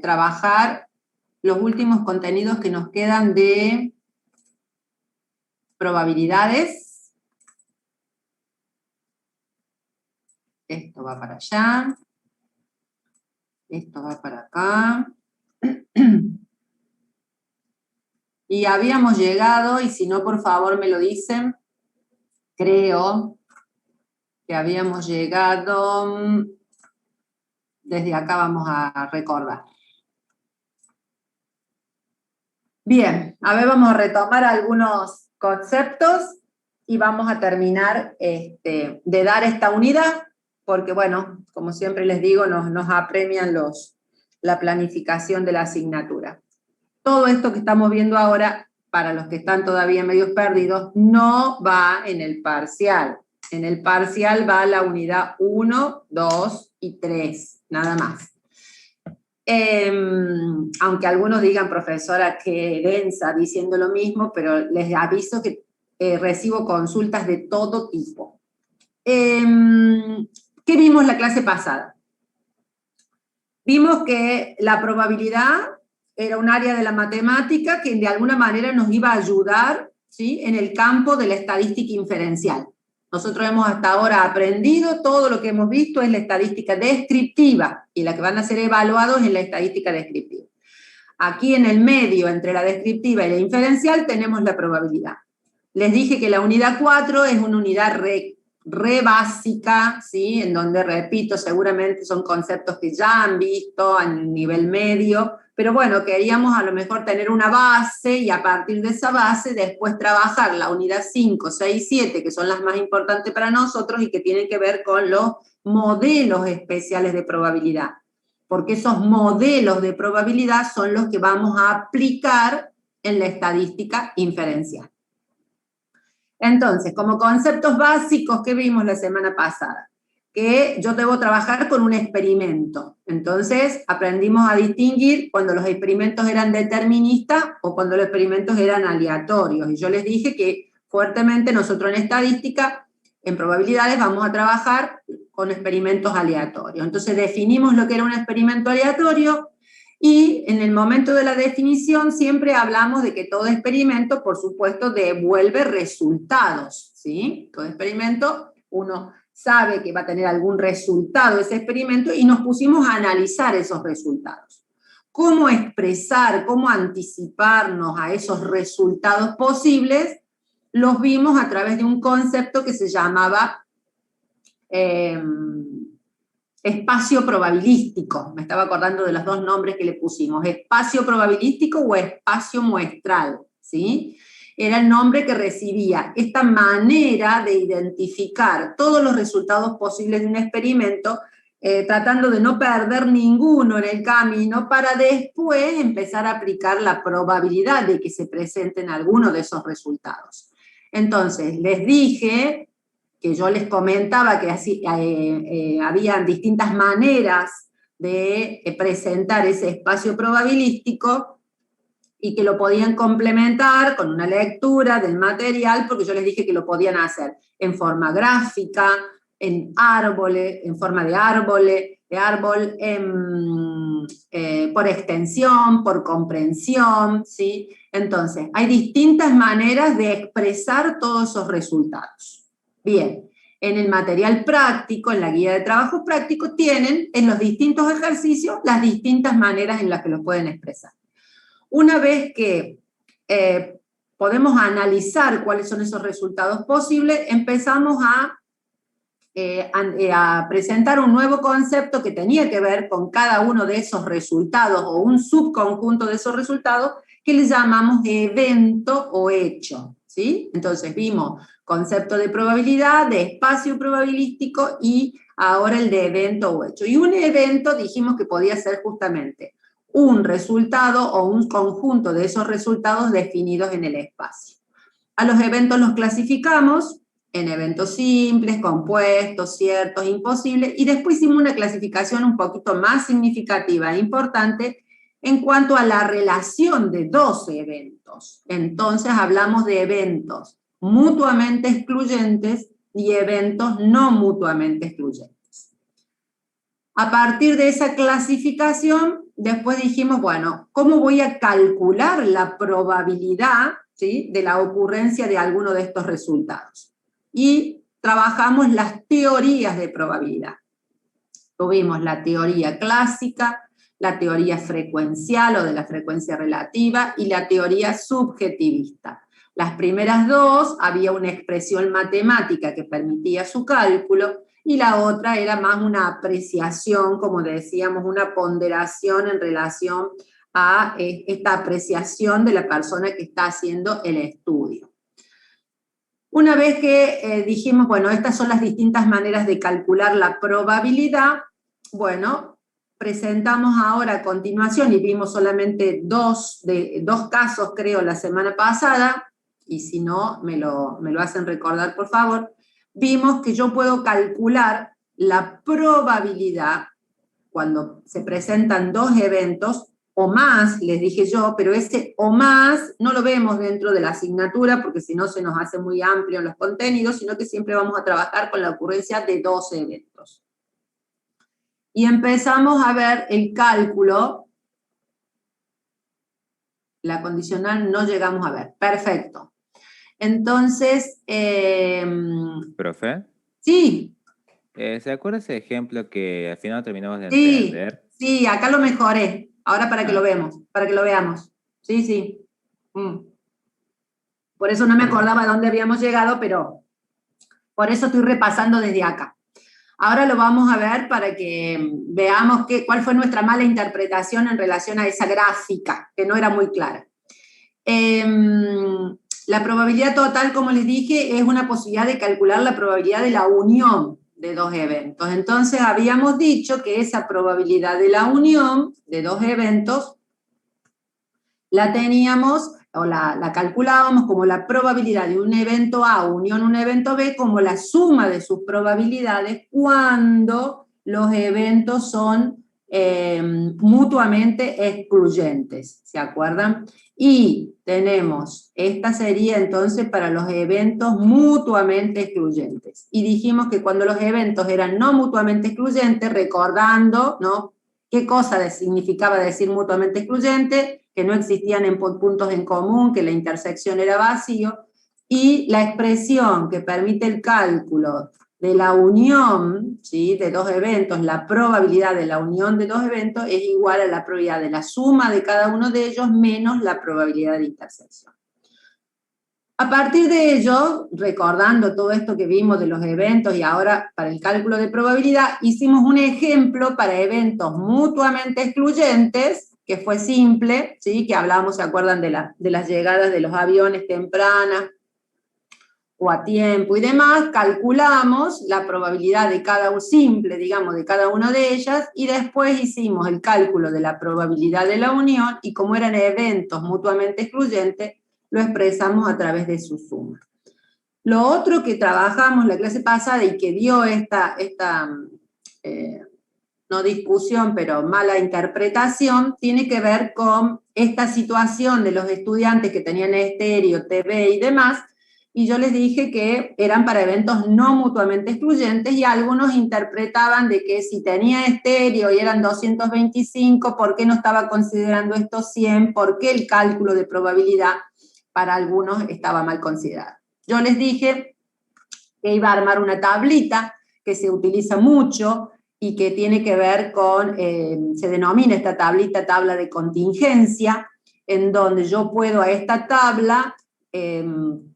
trabajar los últimos contenidos que nos quedan de probabilidades. Esto va para allá. Esto va para acá. Y habíamos llegado, y si no, por favor me lo dicen, creo que habíamos llegado, desde acá vamos a recordar. Bien, a ver, vamos a retomar algunos conceptos y vamos a terminar de dar esta unidad, porque bueno, como siempre les digo, nos apremian la planificación de la asignatura. Todo esto que estamos viendo ahora, para los que están todavía medio perdidos, no va en el parcial. En el parcial va la unidad 1, 2 y 3, nada más. Aunque algunos digan, profesora, qué densa, diciendo lo mismo, pero les aviso que recibo consultas de todo tipo. ¿Qué vimos la clase pasada? Vimos que la probabilidad era un área de la matemática que de alguna manera nos iba a ayudar, ¿sí?, en el campo de la estadística inferencial. Nosotros hemos hasta ahora aprendido, todo lo que hemos visto es la estadística descriptiva, y la que van a ser evaluados es la estadística descriptiva. Aquí en el medio, entre la descriptiva y la inferencial, tenemos la probabilidad. Les dije que la unidad 4 es una unidad re básica, ¿sí?, en donde, repito, seguramente son conceptos que ya han visto a nivel medio, pero bueno, queríamos a lo mejor tener una base y a partir de esa base después trabajar la unidad 5, 6, 7, que son las más importantes para nosotros y que tienen que ver con los modelos especiales de probabilidad, porque esos modelos de probabilidad son los que vamos a aplicar en la estadística inferencial. Entonces, como conceptos básicos que vimos la semana pasada, que yo debo trabajar con un experimento. Entonces, aprendimos a distinguir cuando los experimentos eran deterministas o cuando los experimentos eran aleatorios. Y yo les dije que fuertemente nosotros en estadística, en probabilidades, vamos a trabajar con experimentos aleatorios. Entonces, definimos lo que era un experimento aleatorio, y en el momento de la definición siempre hablamos de que todo experimento, por supuesto, devuelve resultados, ¿sí? Todo experimento, uno sabe que va a tener algún resultado ese experimento y nos pusimos a analizar esos resultados. ¿Cómo expresar, cómo anticiparnos a esos resultados posibles? Los vimos a través de un concepto que se llamaba espacio probabilístico. Me estaba acordando de los dos nombres que le pusimos, espacio probabilístico o espacio muestral, ¿sí? Era el nombre que recibía esta manera de identificar todos los resultados posibles de un experimento, tratando de no perder ninguno en el camino para después empezar a aplicar la probabilidad de que se presenten algunos de esos resultados. Entonces, les dije que yo les comentaba que así, había distintas maneras de presentar ese espacio probabilístico y que lo podían complementar con una lectura del material, porque yo les dije que lo podían hacer en forma gráfica, en árboles, en forma de árbol, por extensión, por comprensión, ¿sí? Entonces, hay distintas maneras de expresar todos esos resultados. Bien, en el material práctico, en la guía de trabajo práctico, tienen en los distintos ejercicios las distintas maneras en las que lo pueden expresar. Una vez que podemos analizar cuáles son esos resultados posibles, empezamos a presentar un nuevo concepto que tenía que ver con cada uno de esos resultados o un subconjunto de esos resultados que le llamamos evento o hecho, ¿sí? Entonces vimos concepto de probabilidad, de espacio probabilístico y ahora el de evento o hecho. Y un evento dijimos que podía ser justamente un resultado o un conjunto de esos resultados definidos en el espacio. A los eventos los clasificamos en eventos simples, compuestos, ciertos, imposibles, y después hicimos una clasificación un poquito más significativa e importante en cuanto a la relación de dos eventos. Entonces hablamos de eventos mutuamente excluyentes y eventos no mutuamente excluyentes. A partir de esa clasificación, después dijimos, bueno, ¿cómo voy a calcular la probabilidad, ¿sí?, de la ocurrencia de alguno de estos resultados? Y trabajamos las teorías de probabilidad. Tuvimos la teoría clásica, la teoría frecuencial o de la frecuencia relativa y la teoría subjetivista. Las primeras dos había una expresión matemática que permitía su cálculo y la otra era más una apreciación, como decíamos, una ponderación en relación a esta apreciación de la persona que está haciendo el estudio. Una vez que dijimos, bueno, estas son las distintas maneras de calcular la probabilidad, bueno, presentamos ahora a continuación, y vimos solamente dos casos, creo, la semana pasada, y si no, me lo hacen recordar, por favor, vimos que yo puedo calcular la probabilidad cuando se presentan dos eventos, o más, les dije yo, pero ese o más no lo vemos dentro de la asignatura, porque si no se nos hace muy amplio los contenidos, sino que siempre vamos a trabajar con la ocurrencia de dos eventos. Y empezamos a ver el cálculo. La condicional no llegamos a ver. Perfecto. Entonces... ¿Profe? Sí. ¿Se acuerda ese ejemplo que al final terminamos de Sí, entender? sí, acá lo mejoré. Ahora para que lo veamos. Sí, sí. Por eso no me acordaba dónde habíamos llegado, pero por eso estoy repasando desde acá. Ahora lo vamos a ver para que veamos cuál fue nuestra mala interpretación en relación a esa gráfica, que no era muy clara. La probabilidad total, como les dije, es una posibilidad de calcular la probabilidad de la unión de dos eventos. Entonces habíamos dicho que esa probabilidad de la unión de dos eventos la teníamos, o la calculábamos como la probabilidad de un evento A unión un evento B, como la suma de sus probabilidades cuando los eventos son mutuamente excluyentes, ¿se acuerdan? Y tenemos, esta sería entonces para los eventos mutuamente excluyentes. Y dijimos que cuando los eventos eran no mutuamente excluyentes, recordando, ¿no?, ¿qué cosa significaba decir mutuamente excluyente? Que no existían puntos en común, que la intersección era vacío, y la expresión que permite el cálculo de la unión, ¿sí?, de dos eventos, la probabilidad de la unión de dos eventos es igual a la probabilidad de la suma de cada uno de ellos menos la probabilidad de intersección. A partir de ello, recordando todo esto que vimos de los eventos y ahora para el cálculo de probabilidad, hicimos un ejemplo para eventos mutuamente excluyentes, que fue simple, ¿sí?, que hablábamos, ¿se acuerdan?, de las llegadas de los aviones tempranas o a tiempo y demás. Calculamos la probabilidad de cada uno, simple, digamos, de cada una de ellas, y después hicimos el cálculo de la probabilidad de la unión, y como eran eventos mutuamente excluyentes, lo expresamos a través de su suma. Lo otro que trabajamos la clase pasada y que dio esta no discusión, pero mala interpretación, tiene que ver con esta situación de los estudiantes que tenían estéreo, TV y demás, y yo les dije que eran para eventos no mutuamente excluyentes, y algunos interpretaban de que si tenía estéreo y eran 225, ¿por qué no estaba considerando estos 100? ¿Por qué el cálculo de probabilidad para algunos estaba mal considerado? Yo les dije que iba a armar una tablita que se utiliza mucho y que tiene que ver con, se denomina esta tablita tabla de contingencia, en donde yo puedo a esta tabla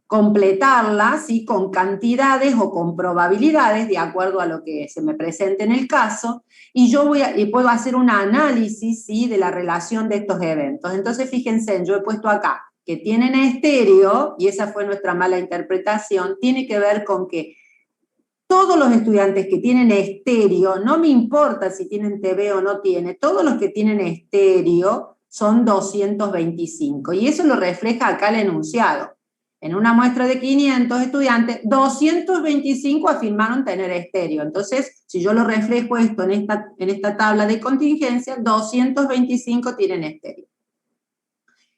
completarla, ¿sí?, con cantidades o con probabilidades, de acuerdo a lo que se me presente en el caso, y yo puedo hacer un análisis, ¿sí?, de la relación de estos eventos. Entonces, fíjense, yo he puesto acá que tienen estéreo, y esa fue nuestra mala interpretación, tiene que ver con que todos los estudiantes que tienen estéreo, no me importa si tienen TV o no tienen, todos los que tienen estéreo son 225, y eso lo refleja acá el enunciado. En una muestra de 500 estudiantes, 225 afirmaron tener estéreo. Entonces, si yo lo reflejo esto en esta tabla de contingencia, 225 tienen estéreo.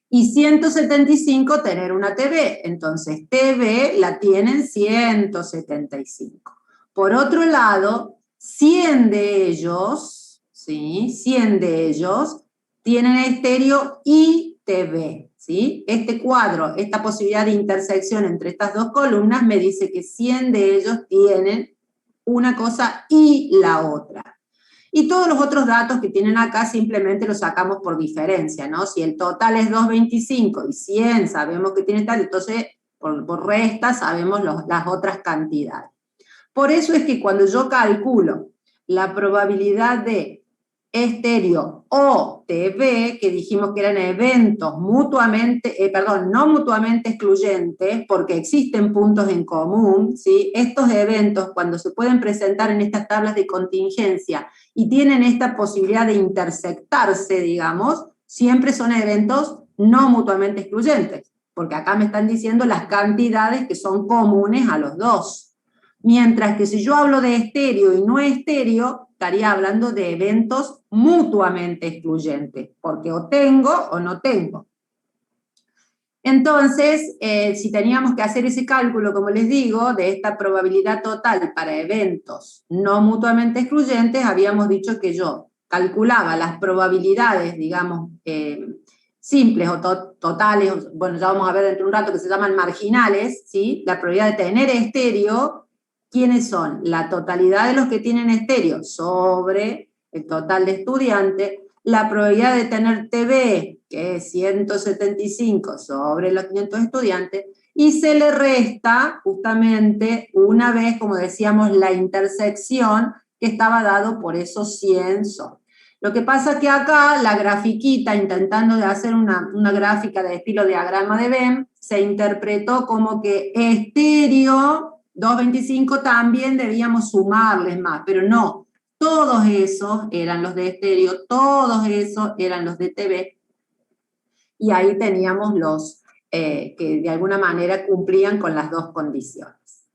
Y 175 tener una TV, entonces TV la tienen 175. Por otro lado, 100 de ellos, ¿sí? 100 de ellos tienen estéreo y TV, ¿sí? Este cuadro, esta posibilidad de intersección entre estas dos columnas me dice que 100 de ellos tienen una cosa y la otra. Y todos los otros datos que tienen acá simplemente los sacamos por diferencia, ¿no? Si el total es 225 y 100 sabemos que tiene tal, entonces por resta sabemos las otras cantidades. Por eso es que cuando yo calculo la probabilidad de estéreo o TV, que dijimos que eran eventos mutuamente, no mutuamente excluyentes, porque existen puntos en común, ¿sí? Estos eventos, cuando se pueden presentar en estas tablas de contingencia y tienen esta posibilidad de intersectarse, digamos, siempre son eventos no mutuamente excluyentes, porque acá me están diciendo las cantidades que son comunes a los dos. Mientras que si yo hablo de estéreo y no estéreo, estaría hablando de eventos mutuamente excluyentes, porque o tengo o no tengo. Entonces, si teníamos que hacer ese cálculo, como les digo, de esta probabilidad total para eventos no mutuamente excluyentes, habíamos dicho que yo calculaba las probabilidades, digamos, simples o totales, bueno, ya vamos a ver dentro de un rato que se llaman marginales, ¿sí? La probabilidad de tener estéreo. ¿Quiénes son? La totalidad de los que tienen estéreo sobre el total de estudiantes, la probabilidad de tener TV, que es 175 sobre los 500 estudiantes, y se le resta justamente una vez, como decíamos, la intersección que estaba dado por esos 100 son. Lo que pasa es que acá la grafiquita, intentando de hacer una gráfica de estilo diagrama de Venn, se interpretó como que estéreo 225 también debíamos sumarles más, pero no, todos esos eran los de estéreo, todos esos eran los de TV, y ahí teníamos los que de alguna manera cumplían con las dos condiciones.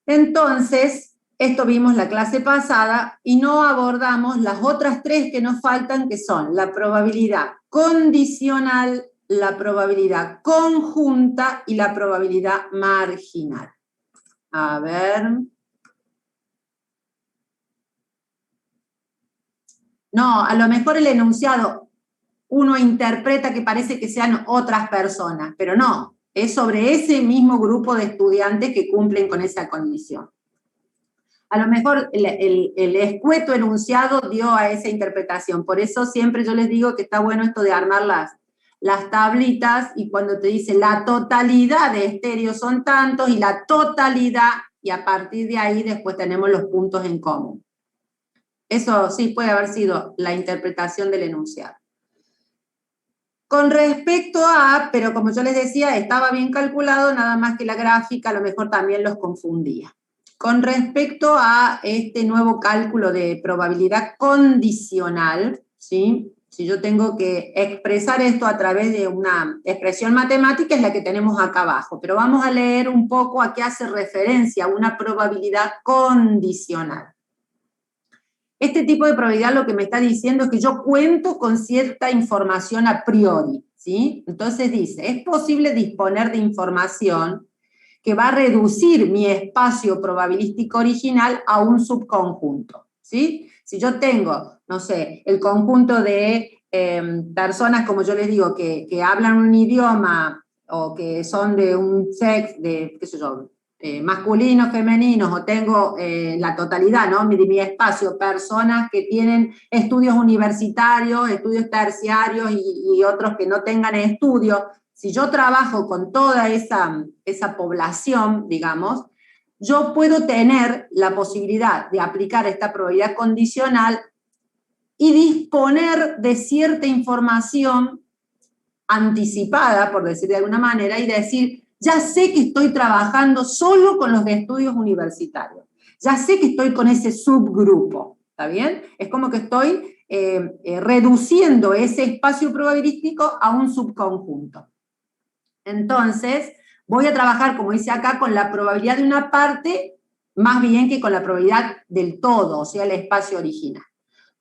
Entonces, esto vimos la clase pasada, y no abordamos las otras tres que nos faltan, que son la probabilidad condicional, la probabilidad conjunta y la probabilidad marginal. A ver. No, a lo mejor el enunciado uno interpreta que parece que sean otras personas, pero no, es sobre ese mismo grupo de estudiantes que cumplen con esa condición. A lo mejor el escueto enunciado dio a esa interpretación, por eso siempre yo les digo que está bueno esto de armar las tablitas, y cuando te dice la totalidad de estéreo son tantos, y la totalidad, y a partir de ahí después tenemos los puntos en común. Eso sí puede haber sido la interpretación del enunciado. Con respecto a, pero como yo les decía, estaba bien calculado, nada más que la gráfica a lo mejor también los confundía. Con respecto a este nuevo cálculo de probabilidad condicional, ¿sí? Si yo tengo que expresar esto a través de una expresión matemática, es la que tenemos acá abajo, pero vamos a leer un poco a qué hace referencia una probabilidad condicional. Este tipo de probabilidad lo que me está diciendo es que yo cuento con cierta información a priori, ¿sí? Entonces dice, es posible disponer de información que va a reducir mi espacio probabilístico original a un subconjunto, ¿sí? Si yo tengo, no sé, el conjunto de personas, como yo les digo, que hablan un idioma o que son de un sexo, de, qué sé yo, masculinos, femeninos, o tengo la totalidad, ¿no? de mi espacio, personas que tienen estudios universitarios, estudios terciarios y otros que no tengan estudios. Si yo trabajo con toda esa población, digamos, yo puedo tener la posibilidad de aplicar esta probabilidad condicional y disponer de cierta información anticipada, por decir de alguna manera, y decir, ya sé que estoy trabajando solo con los de estudios universitarios, ya sé que estoy con ese subgrupo, ¿está bien? Es como que estoy reduciendo ese espacio probabilístico a un subconjunto. Entonces, voy a trabajar, como dice acá, con la probabilidad de una parte, más bien que con la probabilidad del todo, o sea, el espacio original.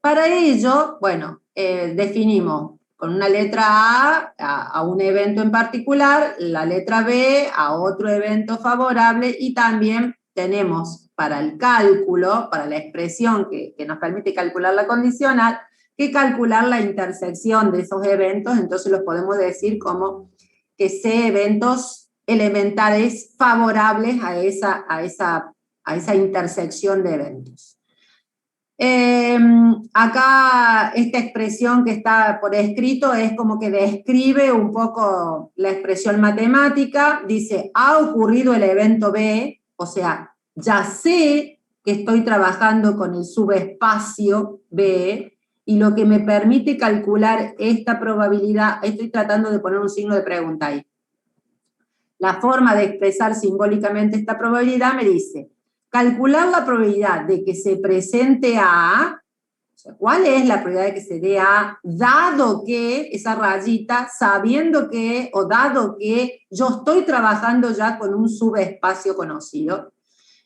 Para ello, bueno, definimos con una letra a un evento en particular, la letra B a otro evento favorable, y también tenemos para el cálculo, para la expresión que nos permite calcular la condicional, que calcular la intersección de esos eventos. Entonces los podemos decir como que C eventos elementales favorables a esa intersección de eventos. Acá esta expresión que está por escrito es como que describe un poco la expresión matemática. Dice, ha ocurrido el evento B, o sea, ya sé que estoy trabajando con el subespacio B, y lo que me permite calcular esta probabilidad, estoy tratando de poner un signo de pregunta ahí. La forma de expresar simbólicamente esta probabilidad me dice, calcular la probabilidad de que se presente A, o sea, ¿cuál es la probabilidad de que se dé A, dado que, esa rayita, sabiendo que, o dado que yo estoy trabajando ya con un subespacio conocido?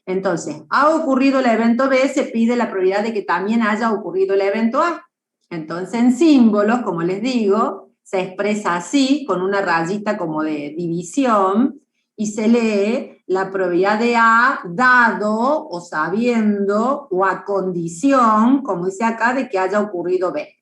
Entonces, ha ocurrido el evento B, se pide la probabilidad de que también haya ocurrido el evento A. Entonces, en símbolos, como les digo, se expresa así, con una rayita como de división, y se lee la probabilidad de A dado o sabiendo o a condición, como dice acá, de que haya ocurrido B.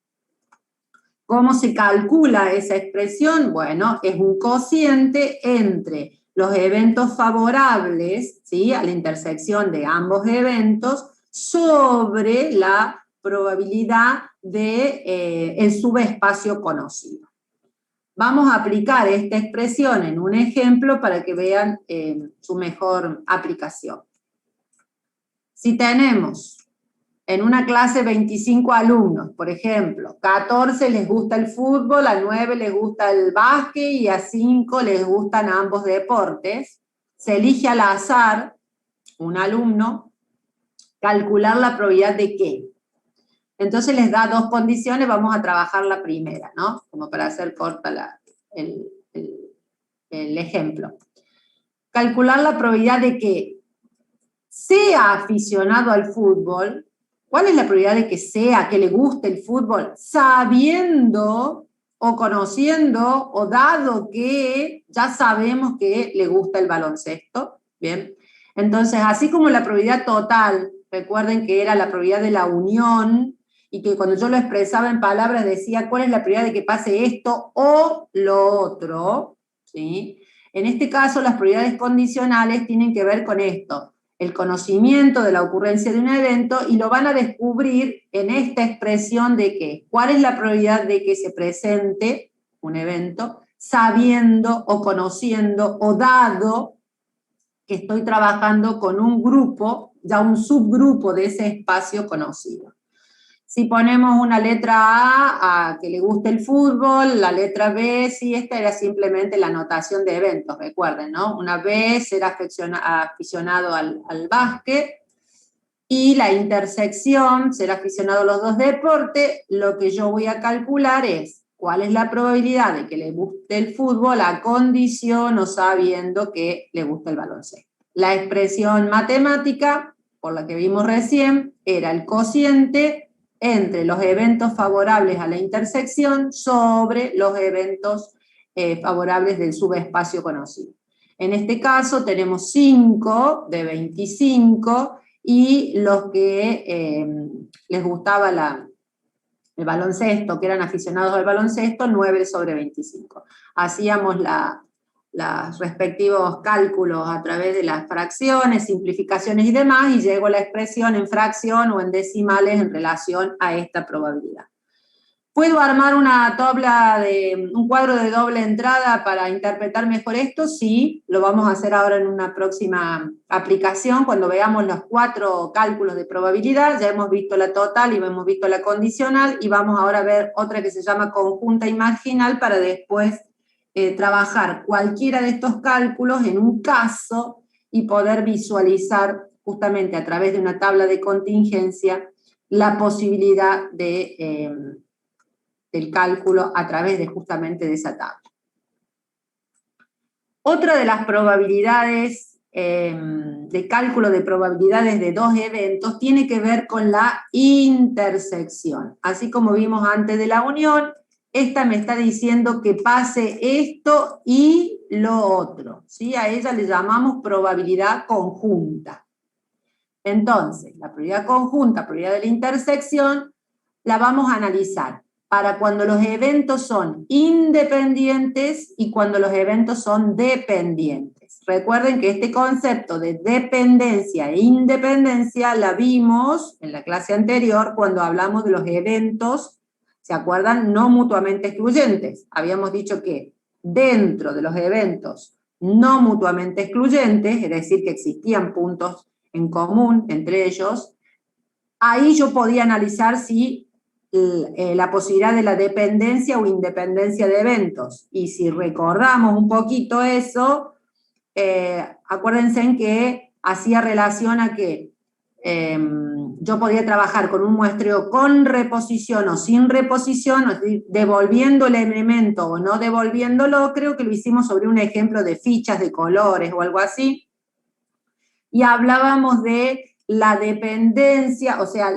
¿Cómo se calcula esa expresión? Bueno, es un cociente entre los eventos favorables, ¿sí?, a la intersección de ambos eventos sobre la probabilidad de el subespacio conocido. Vamos a aplicar esta expresión en un ejemplo para que vean su mejor aplicación. Si tenemos en una clase 25 alumnos, por ejemplo, 14 les gusta el fútbol, a 9 les gusta el básquet y a 5 les gustan ambos deportes, se elige al azar un alumno, calcular la probabilidad de qué. Entonces les da dos condiciones, vamos a trabajar la primera, ¿no? Como para hacer corta el ejemplo. Calcular la probabilidad de que sea aficionado al fútbol. ¿Cuál es la probabilidad de que sea, que le guste el fútbol? Sabiendo o conociendo o dado que ya sabemos que le gusta el baloncesto. Bien. Entonces, así como la probabilidad total, recuerden que era la probabilidad de la unión, y que cuando yo lo expresaba en palabras decía cuál es la probabilidad de que pase esto o lo otro, ¿sí? En este caso, las probabilidades condicionales tienen que ver con esto, el conocimiento de la ocurrencia de un evento, y lo van a descubrir en esta expresión de que, ¿cuál es la probabilidad de que se presente un evento? Sabiendo o conociendo o dado que estoy trabajando con un grupo, ya un subgrupo de ese espacio conocido. Si ponemos una letra A que le guste el fútbol, la letra B, sí, esta era simplemente la notación de eventos, recuerden, ¿no? Una B será aficionado al básquet, y la intersección será aficionado a los dos deportes. Lo que yo voy a calcular es cuál es la probabilidad de que le guste el fútbol a condición o sabiendo que le gusta el baloncesto. La expresión matemática, por la que vimos recién, era el cociente entre los eventos favorables a la intersección sobre los eventos favorables del subespacio conocido. En este caso tenemos 5 de 25, y los que les gustaba el baloncesto, que eran aficionados al baloncesto, 9 sobre 25. Hacíamos los respectivos cálculos a través de las fracciones, simplificaciones y demás, y llegó la expresión en fracción o en decimales en relación a esta probabilidad. ¿Puedo armar un cuadro de doble entrada para interpretar mejor esto? Sí, lo vamos a hacer ahora en una próxima aplicación, cuando veamos los 4 cálculos de probabilidad. Ya hemos visto la total y hemos visto la condicional, y vamos ahora a ver otra que se llama conjunta y marginal, para después trabajar cualquiera de estos cálculos en un caso y poder visualizar justamente a través de una tabla de contingencia la posibilidad del cálculo a través de justamente de esa tabla. Otra de las probabilidades de cálculo de probabilidades de dos eventos tiene que ver con la intersección. Así como vimos antes de la unión, esta me está diciendo que pase esto y lo otro, ¿sí? A ella le llamamos probabilidad conjunta. Entonces, la probabilidad conjunta, probabilidad de la intersección, la vamos a analizar para cuando los eventos son independientes y cuando los eventos son dependientes. Recuerden que este concepto de dependencia e independencia la vimos en la clase anterior cuando hablamos de los eventos, ¿se acuerdan? No mutuamente excluyentes. Habíamos dicho que dentro de los eventos no mutuamente excluyentes, es decir, que existían puntos en común entre ellos, ahí yo podía analizar si la posibilidad de la dependencia o independencia de eventos. Y si recordamos un poquito eso, acuérdense en que hacía relación a que yo podía trabajar con un muestreo con reposición o sin reposición, es decir, devolviendo el elemento o no devolviéndolo. Creo que lo hicimos sobre un ejemplo de fichas de colores o algo así, y hablábamos de la dependencia, o sea,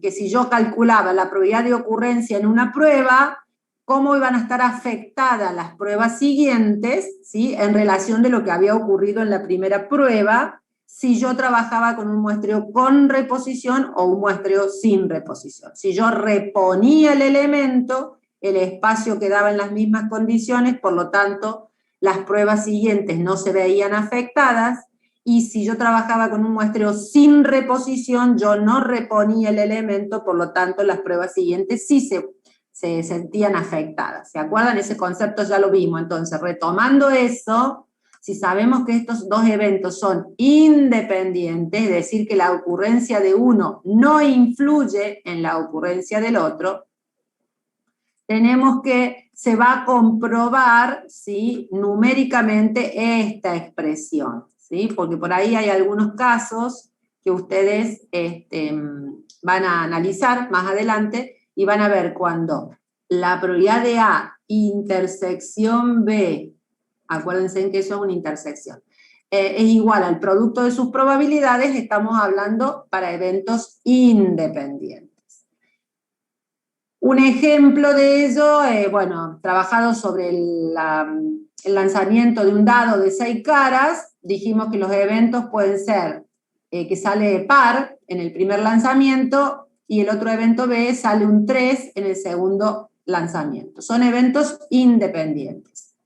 que si yo calculaba la probabilidad de ocurrencia en una prueba, cómo iban a estar afectadas las pruebas siguientes, ¿sí?, en relación de lo que había ocurrido en la primera prueba, si yo trabajaba con un muestreo con reposición o un muestreo sin reposición. Si yo reponía el elemento, el espacio quedaba en las mismas condiciones, por lo tanto, las pruebas siguientes no se veían afectadas, y si yo trabajaba con un muestreo sin reposición, yo no reponía el elemento, por lo tanto, las pruebas siguientes sí se sentían afectadas. ¿Se acuerdan? Ese concepto ya lo vimos. Entonces, retomando eso, si sabemos que estos dos eventos son independientes, es decir, que la ocurrencia de uno no influye en la ocurrencia del otro, tenemos que, se va a comprobar, ¿sí?, numéricamente esta expresión, ¿sí? Porque por ahí hay algunos casos que ustedes van a analizar más adelante y van a ver cuando la probabilidad de A intersección B, acuérdense en que eso es una intersección, es igual al producto de sus probabilidades, estamos hablando para eventos independientes. Un ejemplo de ello, bueno, trabajado sobre el lanzamiento de un dado de 6 caras, dijimos que los eventos pueden ser que sale par en el primer lanzamiento y el otro evento B sale un 3 en el segundo lanzamiento. Son eventos independientes.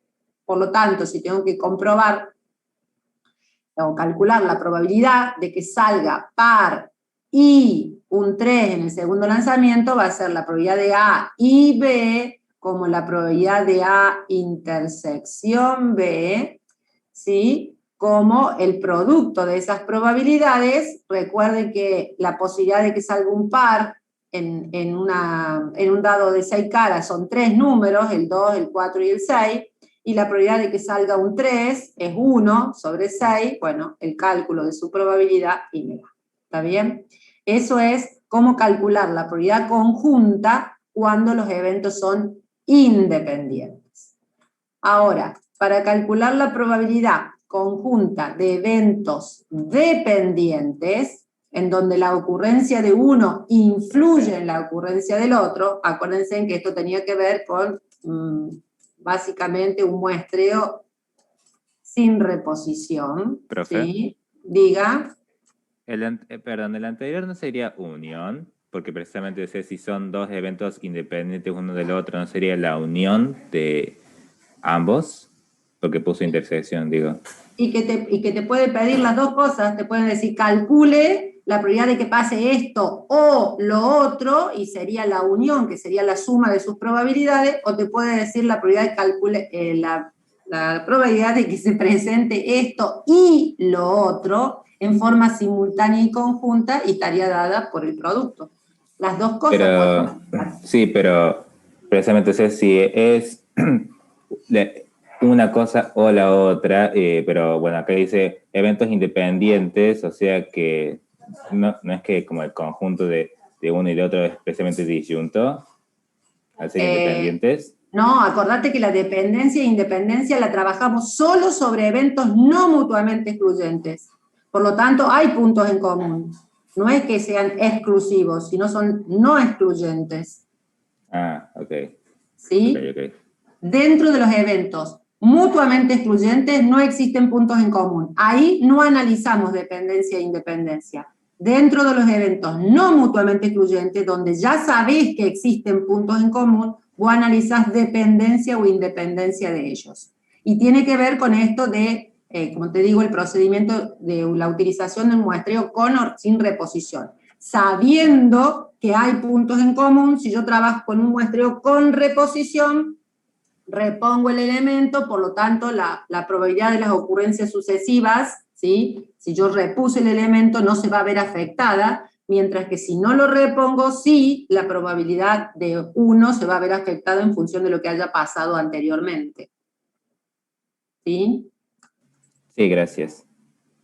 Por lo tanto, si tengo que comprobar o calcular la probabilidad de que salga par y un 3 en el segundo lanzamiento, va a ser la probabilidad de A y B como la probabilidad de A intersección B, ¿sí?, como el producto de esas probabilidades. Recuerden que la posibilidad de que salga un par en un dado de 6 caras son 3 números, el 2, el 4 y el 6, y la probabilidad de que salga un 3 es 1 sobre 6, bueno, el cálculo de su probabilidad y me da. ¿Está bien? Eso es cómo calcular la probabilidad conjunta cuando los eventos son independientes. Ahora, para calcular la probabilidad conjunta de eventos dependientes, en donde la ocurrencia de uno influye en la ocurrencia del otro, acuérdense que esto tenía que ver con básicamente un muestreo sin reposición. Profe. ¿Sí? Diga. Perdón, el anterior no sería unión, porque precisamente sé si son dos eventos independientes uno del otro, no sería la unión de ambos, porque puso intersección, digo. Y que te puede pedir las dos cosas, te pueden decir calcule la probabilidad de que pase esto o lo otro, y sería la unión, que sería la suma de sus probabilidades, o te puede decir la probabilidad de calcule, la probabilidad de que se presente esto y lo otro en forma simultánea y conjunta, y estaría dada por el producto. Las dos cosas. Pero, sí, pero precisamente sé si es una cosa o la otra, pero bueno, acá dice eventos independientes, o sea que no es que como el conjunto de uno y de otro es precisamente disyunto, al ser independientes. No, acordate que la dependencia e independencia la trabajamos solo sobre eventos no mutuamente excluyentes. Por lo tanto, hay puntos en común. No es que sean exclusivos, sino son no excluyentes. Ah, ok. ¿Sí? Okay. Dentro de los eventos mutuamente excluyentes, no existen puntos en común. Ahí no analizamos dependencia e independencia. Dentro de los eventos no mutuamente excluyentes, donde ya sabés que existen puntos en común, vos analizás dependencia o independencia de ellos. Y tiene que ver con esto de, como te digo, el procedimiento de la utilización del muestreo con o sin reposición. Sabiendo que hay puntos en común, si yo trabajo con un muestreo con reposición, repongo el elemento, por lo tanto, la probabilidad de las ocurrencias sucesivas, ¿sí? Si yo repuse el elemento, no se va a ver afectada, mientras que si no lo repongo, sí, la probabilidad de 1 se va a ver afectada en función de lo que haya pasado anteriormente. ¿Sí? Sí, gracias.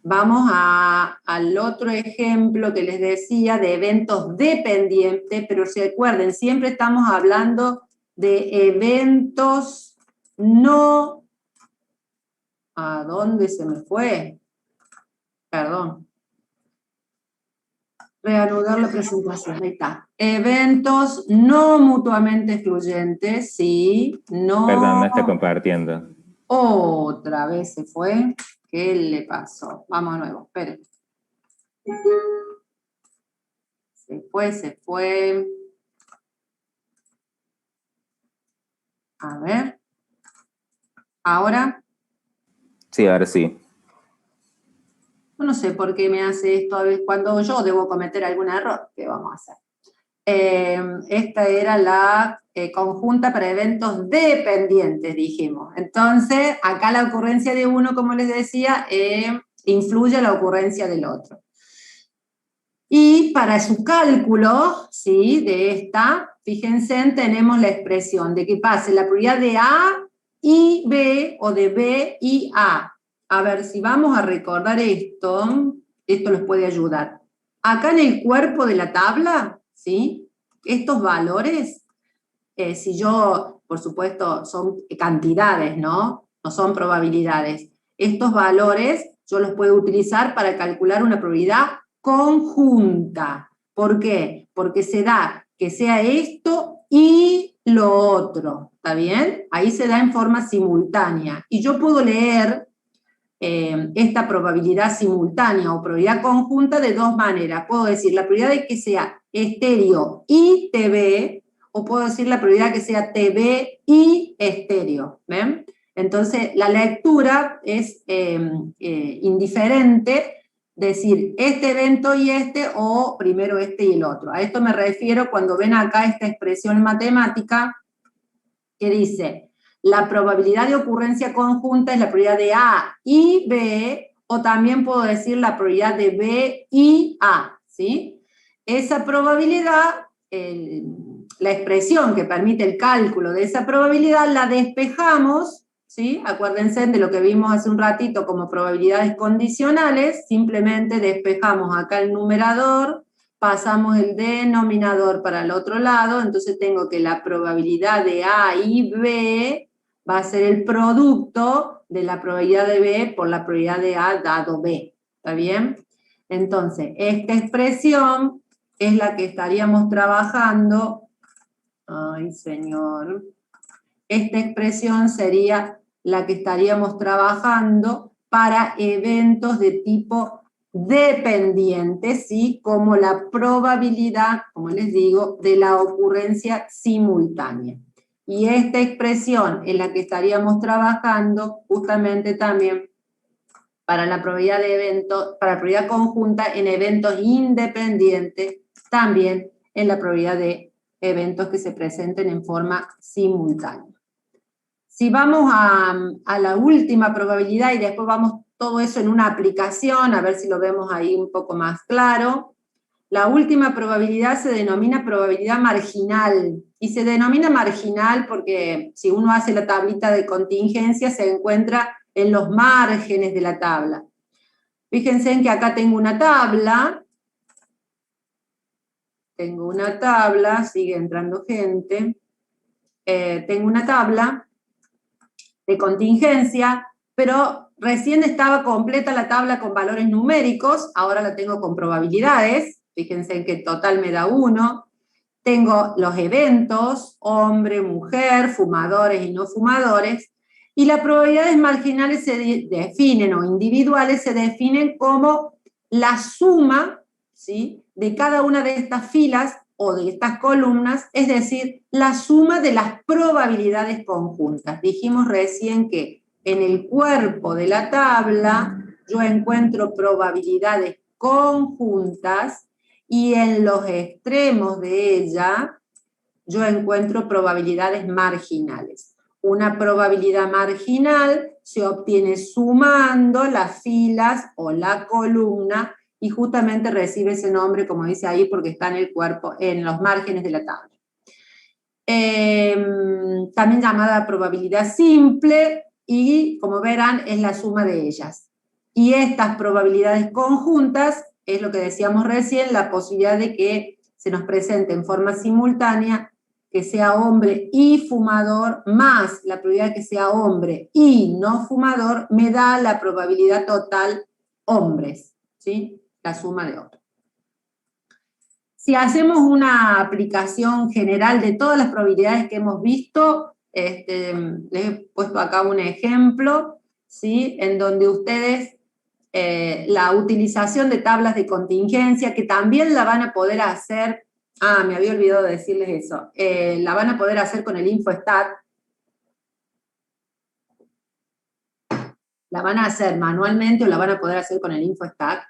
Vamos al otro ejemplo que les decía de eventos dependientes, pero recuerden, siempre estamos hablando de eventos no... ¿A dónde se me fue? Perdón. Reanudar la presentación, ahí está. Eventos no mutuamente excluyentes, sí, no... Perdón, no está compartiendo. Otra vez se fue. ¿Qué le pasó? Vamos de nuevo, esperen. Se fue. A ver. ¿Ahora? Sí, ahora sí. No sé por qué me hace esto a veces cuando yo debo cometer algún error. ¿Qué vamos a hacer? Esta era la conjunta para eventos dependientes, dijimos. Entonces, acá la ocurrencia de uno, como les decía, influye en la ocurrencia del otro. Y para su cálculo, ¿sí? De esta, fíjense, tenemos la expresión de que pase la probabilidad de A y B, o de B y A. A ver, si vamos a recordar esto les puede ayudar. Acá en el cuerpo de la tabla, ¿sí? Estos valores, si yo, por supuesto, son cantidades, ¿no? No son probabilidades. Estos valores yo los puedo utilizar para calcular una probabilidad conjunta. ¿Por qué? Porque se da que sea esto y lo otro, ¿está bien? Ahí se da en forma simultánea. Y yo puedo leer esta probabilidad simultánea o probabilidad conjunta de dos maneras. Puedo decir la probabilidad de que sea estéreo y TV, o puedo decir la probabilidad que sea TV y estéreo, ¿ven? Entonces, la lectura es indiferente, decir este evento y este, o primero este y el otro. A esto me refiero cuando ven acá esta expresión matemática que dice, la probabilidad de ocurrencia conjunta es la probabilidad de A y B, o también puedo decir la probabilidad de B y A, ¿sí? Esa probabilidad, la expresión que permite el cálculo de esa probabilidad, la despejamos, ¿sí? Acuérdense de lo que vimos hace un ratito como probabilidades condicionales, simplemente despejamos acá el numerador, pasamos el denominador para el otro lado, entonces tengo que la probabilidad de A y B va a ser el producto de la probabilidad de B por la probabilidad de A dado B, ¿está bien? Entonces, esta expresión es la que estaríamos trabajando, ay señor, esta expresión sería la que estaríamos trabajando para eventos de tipo dependiente, ¿sí? Como la probabilidad, como les digo, de la ocurrencia simultánea. Y esta expresión es la que estaríamos trabajando justamente también para la probabilidad de eventos, para la probabilidad conjunta en eventos independientes, también en la probabilidad de eventos que se presenten en forma simultánea. Si vamos a la última probabilidad y después vamos todo eso en una aplicación, a ver si lo vemos ahí un poco más claro. La última probabilidad se denomina probabilidad marginal. Y se denomina marginal porque si uno hace la tablita de contingencia se encuentra en los márgenes de la tabla. Fíjense en que acá tengo una tabla. Tengo una tabla, sigue entrando gente. Tengo una tabla de contingencia, pero recién estaba completa la tabla con valores numéricos, ahora la tengo con probabilidades, fíjense en que total me da 1, tengo los eventos, hombre, mujer, fumadores y no fumadores, Y las probabilidades marginales se definen, o individuales, se definen como la suma, ¿sí?, de cada una de estas filas o de estas columnas, es decir, la suma de las probabilidades conjuntas. Dijimos recién que en el cuerpo de la tabla yo encuentro probabilidades conjuntas y en los extremos de ella yo encuentro probabilidades marginales. Una probabilidad marginal se obtiene sumando las filas o la columna y justamente recibe ese nombre, como dice ahí, porque está en el cuerpo, en los márgenes de la tabla. También llamada probabilidad simple, y como verán es la suma de ellas. Y estas probabilidades conjuntas es lo que decíamos recién, la posibilidad de que se nos presente en forma simultánea que sea hombre y fumador, más la probabilidad de que sea hombre y no fumador, me da la probabilidad total hombres, ¿sí? La suma de hombres. Si hacemos una aplicación general de todas las probabilidades que hemos visto, les he puesto acá un ejemplo, ¿sí?, en donde ustedes la utilización de tablas de contingencia, que también la van a poder hacer, me había olvidado de decirles eso, la van a poder hacer con el InfoStat, la van a hacer manualmente o la van a poder hacer con el InfoStat.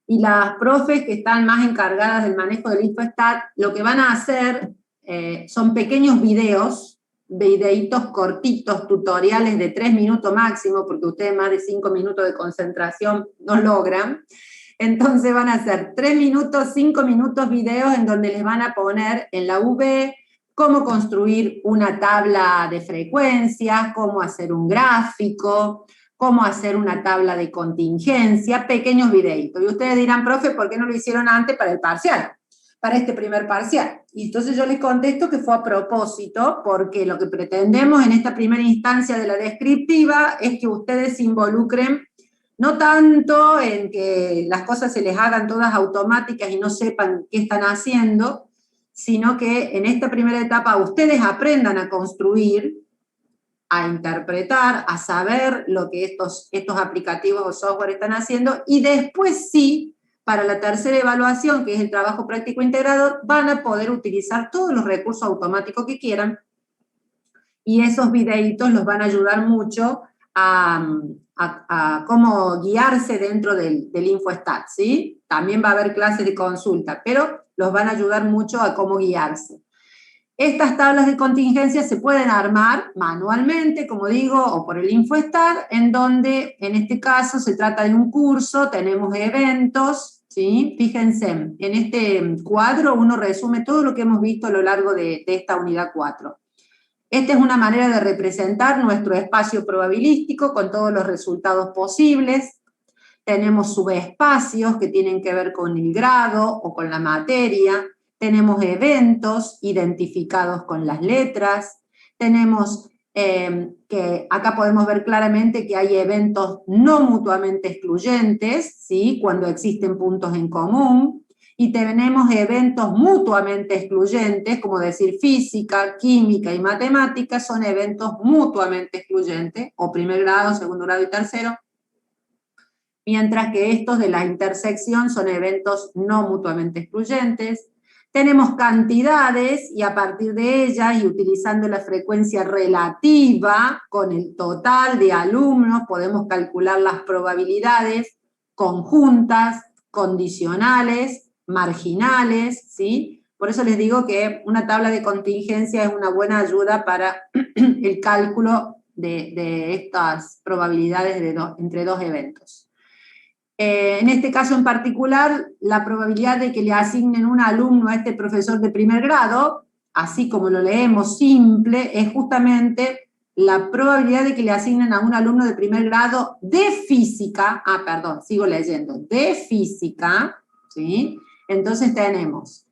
Y las profes que están más encargadas del manejo del InfoStat, lo que van a hacer son pequeños videitos cortitos, tutoriales de 3 minutos máximo, porque ustedes más de 5 minutos de concentración no logran. Entonces van a hacer 3 minutos, 5 minutos videos en donde les van a poner en la UV cómo construir una tabla de frecuencias, cómo hacer un gráfico, cómo hacer una tabla de contingencia, pequeños videitos. Y ustedes dirán, profe, ¿por qué no lo hicieron antes para el parcial? Para este primer parcial. Y entonces yo les contesto que fue a propósito, porque lo que pretendemos en esta primera instancia de la descriptiva es que ustedes se involucren no tanto en que las cosas se les hagan todas automáticas y no sepan qué están haciendo, sino que en esta primera etapa ustedes aprendan a construir, a interpretar, a saber lo que estos aplicativos o software están haciendo, y después sí, para la tercera evaluación, que es el trabajo práctico integrador, van a poder utilizar todos los recursos automáticos que quieran, y esos videitos los van a ayudar mucho a cómo guiarse dentro del InfoStat, ¿sí? También va a haber clases de consulta, pero los van a ayudar mucho a cómo guiarse. Estas tablas de contingencia se pueden armar manualmente, como digo, o por el InfoStat, en donde, en este caso, se trata de un curso, tenemos eventos, ¿sí? Fíjense, en este cuadro uno resume todo lo que hemos visto a lo largo de esta unidad 4. Esta es una manera de representar nuestro espacio probabilístico con todos los resultados posibles. Tenemos subespacios que tienen que ver con el grado o con la materia. Tenemos eventos identificados con las letras. Tenemos que acá podemos ver claramente que hay eventos no mutuamente excluyentes, ¿sí?, cuando existen puntos en común. Y tenemos eventos mutuamente excluyentes, como decir física, química y matemática, son eventos mutuamente excluyentes, o primer grado, segundo grado y tercero, mientras que estos de la intersección son eventos no mutuamente excluyentes. Tenemos cantidades, y a partir de ellas, y utilizando la frecuencia relativa con el total de alumnos, podemos calcular las probabilidades conjuntas, condicionales, marginales, ¿sí? Por eso les digo que una tabla de contingencia es una buena ayuda para el cálculo de estas probabilidades entre dos eventos. En este caso en particular, la probabilidad de que le asignen un alumno a este profesor de primer grado, así como lo leemos simple, es justamente la probabilidad de que le asignen a un alumno de primer grado de física, sigo leyendo, de física, ¿sí? Entonces tenemos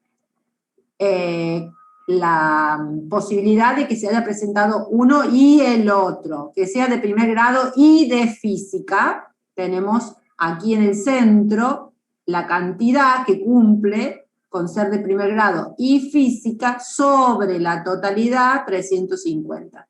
la posibilidad de que se haya presentado uno y el otro, que sea de primer grado y de física. Tenemos aquí en el centro la cantidad que cumple con ser de primer grado y física sobre la totalidad, 350.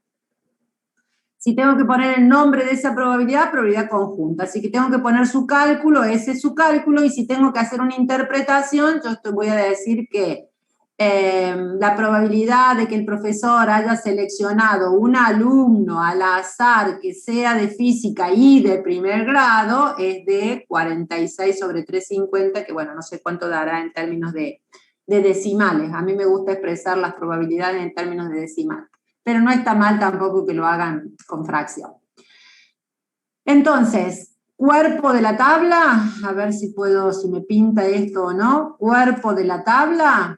Si tengo que poner el nombre de esa probabilidad, probabilidad conjunta. Así que tengo que poner su cálculo, ese es su cálculo, y si tengo que hacer una interpretación, yo voy a decir que la probabilidad de que el profesor haya seleccionado un alumno al azar que sea de física y de primer grado es de 46 sobre 350, que bueno, no sé cuánto dará en términos de decimales. A mí me gusta expresar las probabilidades en términos de decimales, pero no está mal tampoco que lo hagan con fracción. Entonces, cuerpo de la tabla, a ver si puedo, si me pinta esto o no, cuerpo de la tabla,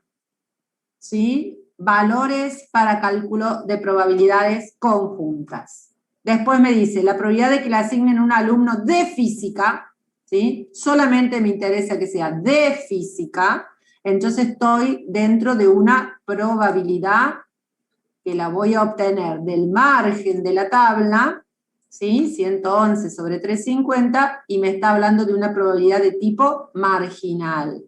¿sí? Valores para cálculo de probabilidades conjuntas. Después me dice, la probabilidad de que le asignen un alumno de física, ¿sí? Solamente me interesa que sea de física, entonces estoy dentro de una probabilidad que la voy a obtener del margen de la tabla, ¿sí? 111 sobre 350, y me está hablando de una probabilidad de tipo marginal.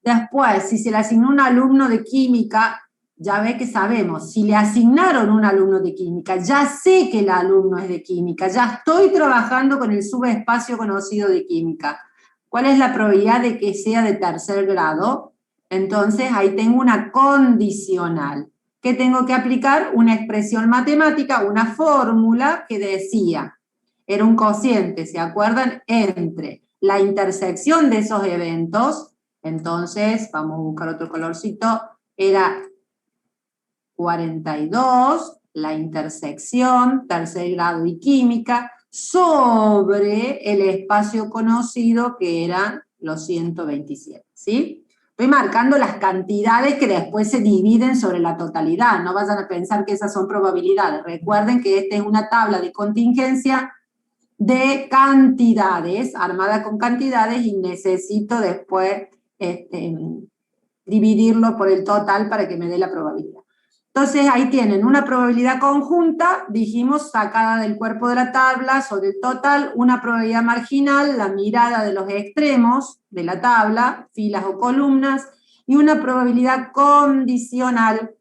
Después, si se le asignó un alumno de química, ya ve que sabemos, si le asignaron un alumno de química, ya sé que el alumno es de química, ya estoy trabajando con el subespacio conocido de química. ¿Cuál es la probabilidad de que sea de tercer grado? Entonces, ahí tengo una condicional. ¿Qué tengo que aplicar? Una expresión matemática, una fórmula que decía, era un cociente, ¿se acuerdan? Entre la intersección de esos eventos. Entonces, vamos a buscar otro colorcito, era 42, la intersección, tercer grado y química, sobre el espacio conocido que eran los 127, ¿sí? Estoy marcando las cantidades que después se dividen sobre la totalidad, no vayan a pensar que esas son probabilidades. Recuerden que esta es una tabla de contingencia de cantidades, armada con cantidades, y necesito después dividirlo por el total para que me dé la probabilidad. Entonces ahí tienen una probabilidad conjunta, dijimos, sacada del cuerpo de la tabla sobre el total, una probabilidad marginal, la mirada de los extremos de la tabla, filas o columnas, y una probabilidad condicional,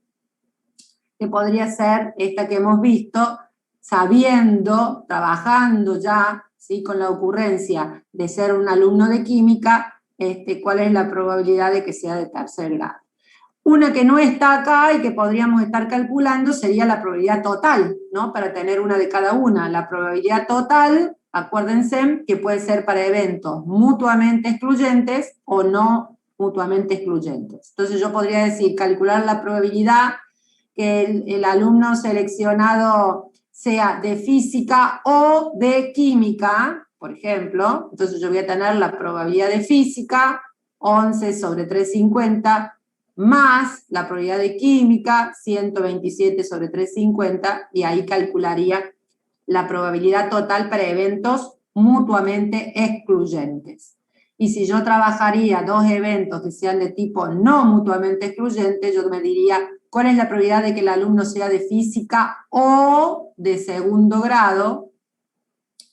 que podría ser esta que hemos visto, sabiendo, trabajando ya, ¿sí?, con la ocurrencia de ser un alumno de química, cuál es la probabilidad de que sea de tercer grado. Una que no está acá y que podríamos estar calculando sería la probabilidad total, ¿no? Para tener una de cada una. La probabilidad total, acuérdense, que puede ser para eventos mutuamente excluyentes o no mutuamente excluyentes. Entonces yo podría decir, calcular la probabilidad que el alumno seleccionado sea de física o de química, por ejemplo. Entonces yo voy a tener la probabilidad de física, 11 sobre 350, más la probabilidad de química, 127 sobre 350, y ahí calcularía la probabilidad total para eventos mutuamente excluyentes. Y si yo trabajaría dos eventos que sean de tipo no mutuamente excluyente, yo me diría, ¿cuál es la probabilidad de que el alumno sea de física o de segundo grado?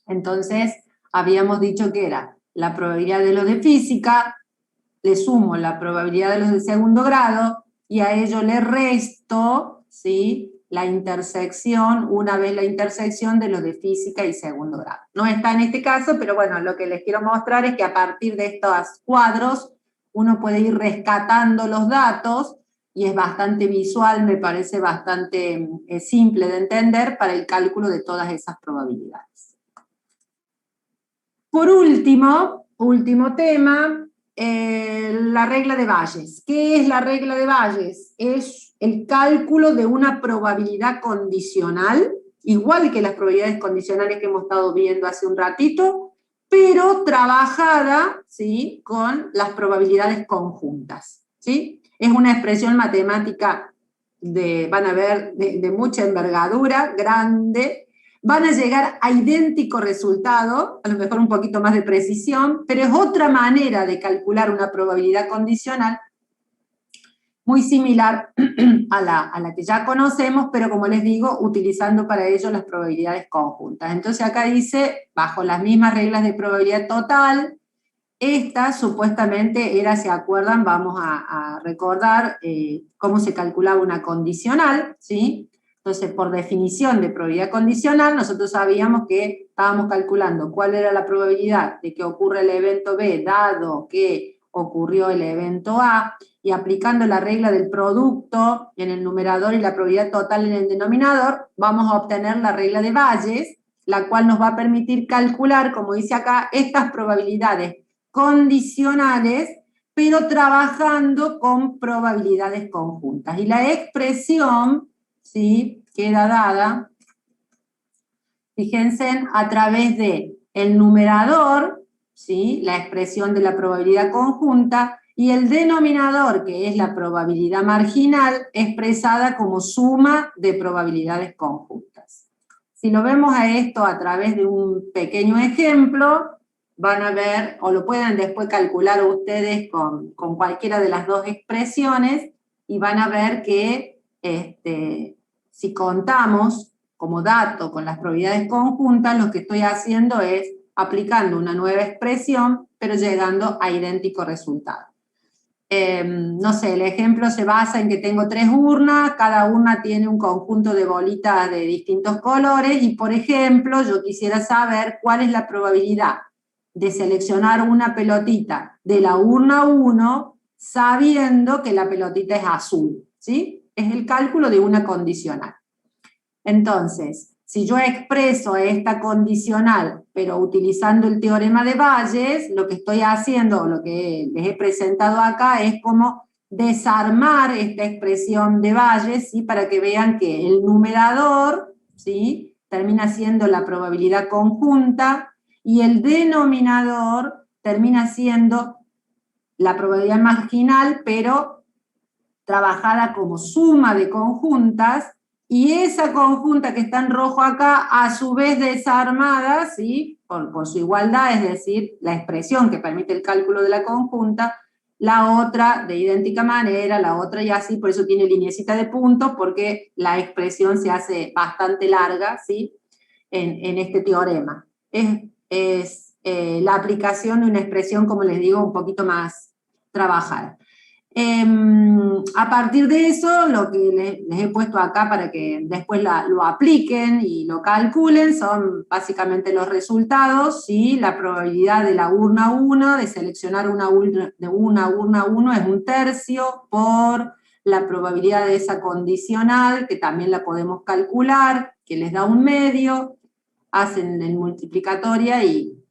Entonces, habíamos dicho que era la probabilidad de los de física, le sumo la probabilidad de los de segundo grado, y a ello le resto, ¿sí?, la intersección, una vez la intersección de los de física y segundo grado. No está en este caso, pero bueno, lo que les quiero mostrar es que a partir de estos cuadros uno puede ir rescatando los datos, y es bastante visual, me parece bastante simple de entender para el cálculo de todas esas probabilidades. Por último tema, la regla de Bayes. ¿Qué es la regla de Bayes? Es el cálculo de una probabilidad condicional, igual que las probabilidades condicionales que hemos estado viendo hace un ratito, pero trabajada, ¿sí?, con las probabilidades conjuntas, ¿sí? Es una expresión matemática van a ver, de mucha envergadura, grande. Van a llegar a idéntico resultado, a lo mejor un poquito más de precisión, pero es otra manera de calcular una probabilidad condicional muy similar a la que ya conocemos, pero como les digo, utilizando para ello las probabilidades conjuntas. Entonces acá dice, bajo las mismas reglas de probabilidad total, esta supuestamente era, ¿se acuerdan? Vamos a recordar cómo se calculaba una condicional, ¿sí? Entonces, por definición de probabilidad condicional, nosotros sabíamos que estábamos calculando cuál era la probabilidad de que ocurra el evento B, dado que ocurrió el evento A, y aplicando la regla del producto en el numerador y la probabilidad total en el denominador, vamos a obtener la regla de Bayes, la cual nos va a permitir calcular, como dice acá, estas probabilidades condicionales, pero trabajando con probabilidades conjuntas. Y la expresión, ¿sí?, queda dada, fíjense, a través de el numerador, ¿sí?, la expresión de la probabilidad conjunta, y el denominador, que es la probabilidad marginal, expresada como suma de probabilidades conjuntas. Si lo vemos a esto a través de un pequeño ejemplo, van a ver, o lo pueden después calcular ustedes con cualquiera de las dos expresiones, y van a ver que si contamos como dato con las probabilidades conjuntas, lo que estoy haciendo es aplicando una nueva expresión, pero llegando a idéntico resultado. No sé, el ejemplo se basa en que tengo 3 urnas, cada una tiene un conjunto de bolitas de distintos colores, y por ejemplo, yo quisiera saber cuál es la probabilidad de seleccionar una pelotita de la urna 1 sabiendo que la pelotita es azul, ¿sí? Es el cálculo de una condicional. Entonces, si yo expreso esta condicional, pero utilizando el teorema de Bayes, lo que estoy haciendo, lo que les he presentado acá, es como desarmar esta expresión de Bayes, ¿sí?, para que vean que el numerador, ¿sí?, termina siendo la probabilidad conjunta, y el denominador termina siendo la probabilidad marginal, pero trabajada como suma de conjuntas, y esa conjunta que está en rojo acá, a su vez desarmada, ¿sí?, por su igualdad, es decir, la expresión que permite el cálculo de la conjunta, la otra de idéntica manera, la otra y así, por eso tiene lineecita de puntos, porque la expresión se hace bastante larga, ¿sí?, en este teorema. Es la aplicación de una expresión, como les digo, un poquito más trabajada. A partir de eso, lo que les he puesto acá para que después lo apliquen y lo calculen, son básicamente los resultados, ¿sí? La probabilidad de la urna 1, de seleccionar una urna 1 es 1/3 por la probabilidad de esa condicional, que también la podemos calcular, que les da 1/2, hacen el multiplicatoria y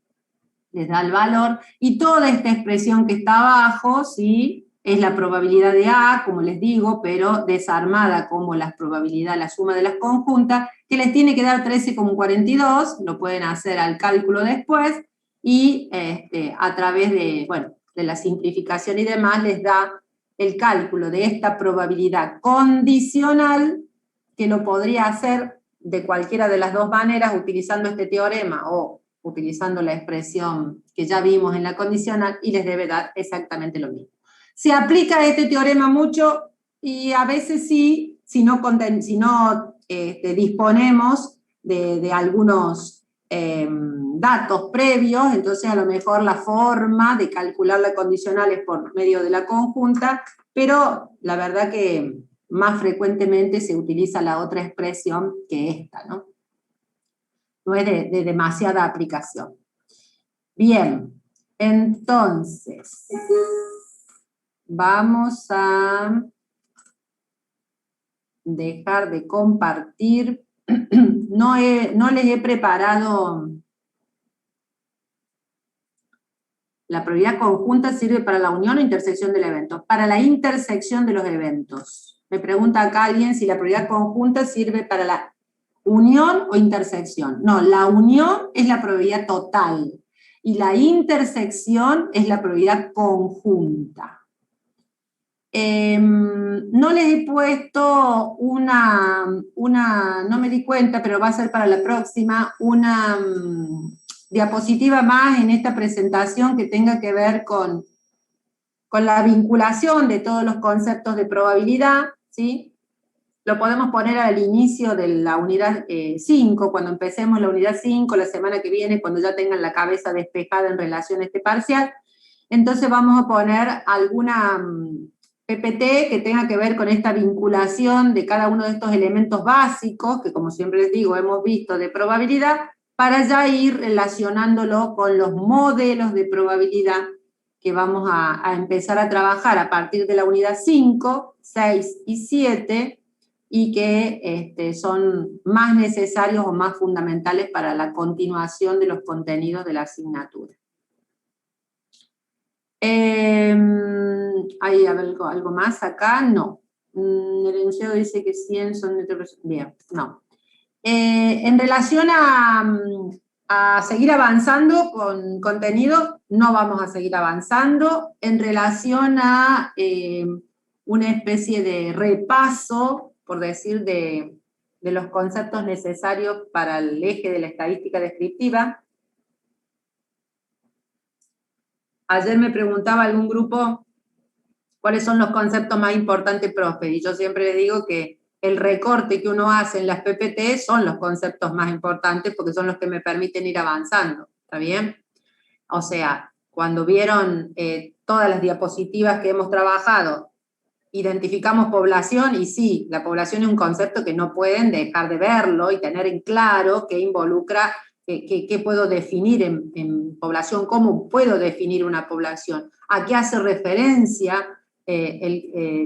les da el valor, y toda esta expresión que está abajo, ¿sí?, es la probabilidad de A, como les digo, pero desarmada como la suma de las conjuntas, que les tiene que dar 13,42, lo pueden hacer al cálculo después, y a través de la simplificación y demás, les da el cálculo de esta probabilidad condicional, que lo podría hacer de cualquiera de las dos maneras, utilizando este teorema o utilizando la expresión que ya vimos en la condicional, y les debe dar exactamente lo mismo. Se aplica este teorema mucho, y a veces sí, si no disponemos de algunos datos previos, entonces a lo mejor la forma de calcular la condicional es por medio de la conjunta, pero la verdad que más frecuentemente se utiliza la otra expresión que esta, ¿no? No es de demasiada aplicación. Bien, entonces, vamos a dejar de compartir. No les he preparado. La probabilidad conjunta sirve para la unión o intersección del evento. Para la intersección de los eventos. Me pregunta acá alguien si la probabilidad conjunta sirve para la unión o intersección. No, la unión es la probabilidad total y la intersección es la probabilidad conjunta. No les he puesto no me di cuenta, pero va a ser para la próxima, una diapositiva más en esta presentación que tenga que ver con la vinculación de todos los conceptos de probabilidad, ¿sí? Lo podemos poner al inicio de la unidad 5, cuando empecemos la unidad 5, la semana que viene, cuando ya tengan la cabeza despejada en relación a este parcial. Entonces vamos a poner alguna PPT que tenga que ver con esta vinculación de cada uno de estos elementos básicos, que como siempre les digo, hemos visto de probabilidad, para ya ir relacionándolo con los modelos de probabilidad que vamos a empezar a trabajar a partir de la unidad 5, 6 y 7, y que son más necesarios o más fundamentales para la continuación de los contenidos de la asignatura. ¿Hay algo más acá? No. El enunciado dice que 100 son de... Bien, no. En relación a seguir avanzando con contenido, no vamos a seguir avanzando. En relación a una especie de repaso, por decir, de los conceptos necesarios para el eje de la estadística descriptiva. Ayer me preguntaba algún grupo cuáles son los conceptos más importantes, profe, y yo siempre le digo que el recorte que uno hace en las PPT son los conceptos más importantes porque son los que me permiten ir avanzando, ¿está bien? O sea, cuando vieron todas las diapositivas que hemos trabajado, identificamos población, y sí, la población es un concepto que no pueden dejar de verlo y tener en claro que involucra, qué puedo definir en población, cómo puedo definir una población, a qué hace referencia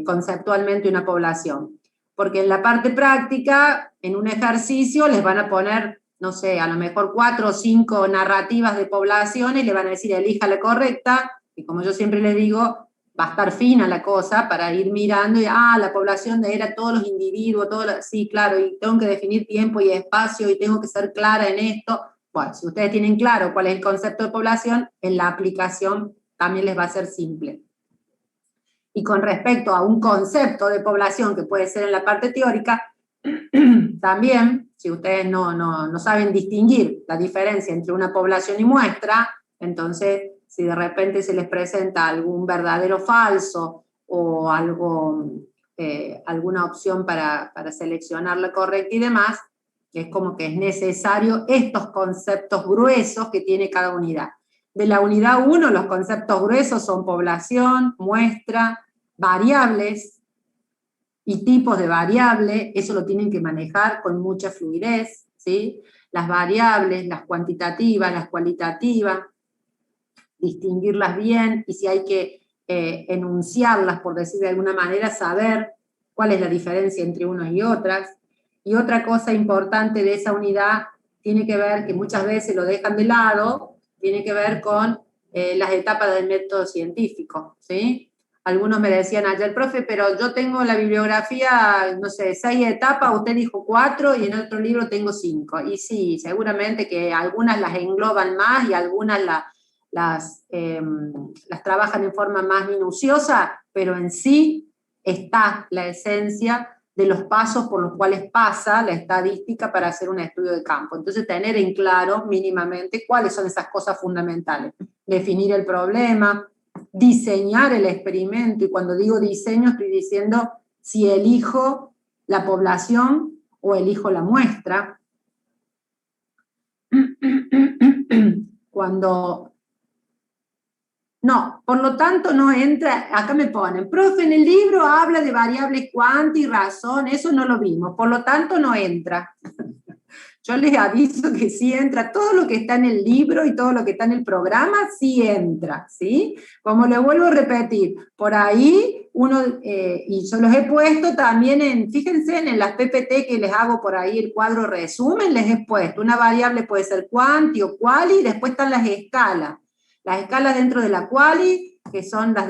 conceptualmente una población. Porque en la parte práctica, en un ejercicio, les van a poner, no sé, a lo mejor 4 o 5 narrativas de población y le van a decir, elija la correcta, y como yo siempre les digo, va a estar fina la cosa para ir mirando y, la población era todos los individuos, sí, claro, y tengo que definir tiempo y espacio y tengo que ser clara en esto. Bueno, si ustedes tienen claro cuál es el concepto de población, en la aplicación también les va a ser simple. Y con respecto a un concepto de población que puede ser en la parte teórica, también, si ustedes no saben distinguir la diferencia entre una población y muestra, entonces, si de repente se les presenta algún verdadero o falso, o alguna opción para seleccionar la correcta y demás, es como que es necesario estos conceptos gruesos que tiene cada unidad. De la unidad 1, los conceptos gruesos son población, muestra, variables y tipos de variable, eso lo tienen que manejar con mucha fluidez, ¿sí? Las variables, las cuantitativas, las cualitativas, distinguirlas bien, y si hay que enunciarlas, por decir de alguna manera, saber cuál es la diferencia entre unas y otras. Y otra cosa importante de esa unidad tiene que ver, que muchas veces lo dejan de lado, tiene que ver con las etapas del método científico, ¿sí? Algunos me decían ayer, profe, pero yo tengo la bibliografía, no sé, 6 etapas, usted dijo 4 y en otro libro tengo 5. Y sí, seguramente que algunas las engloban más y algunas las trabajan en forma más minuciosa, pero en sí está la esencia de los pasos por los cuales pasa la estadística para hacer un estudio de campo. Entonces, tener en claro mínimamente cuáles son esas cosas fundamentales. Definir el problema, diseñar el experimento, y cuando digo diseño estoy diciendo si elijo la población o elijo la muestra. No, por lo tanto no entra, acá me ponen, profe, en el libro habla de variables cuánta y razón, eso no lo vimos, por lo tanto no entra. Yo les aviso que sí entra, todo lo que está en el libro y todo lo que está en el programa sí entra, ¿sí? Como les vuelvo a repetir, por ahí y yo los he puesto también fíjense en las PPT que les hago por ahí el cuadro resumen, les he puesto, una variable puede ser cuanti o quali, y después están las escalas. Las escalas dentro de la quali, que son las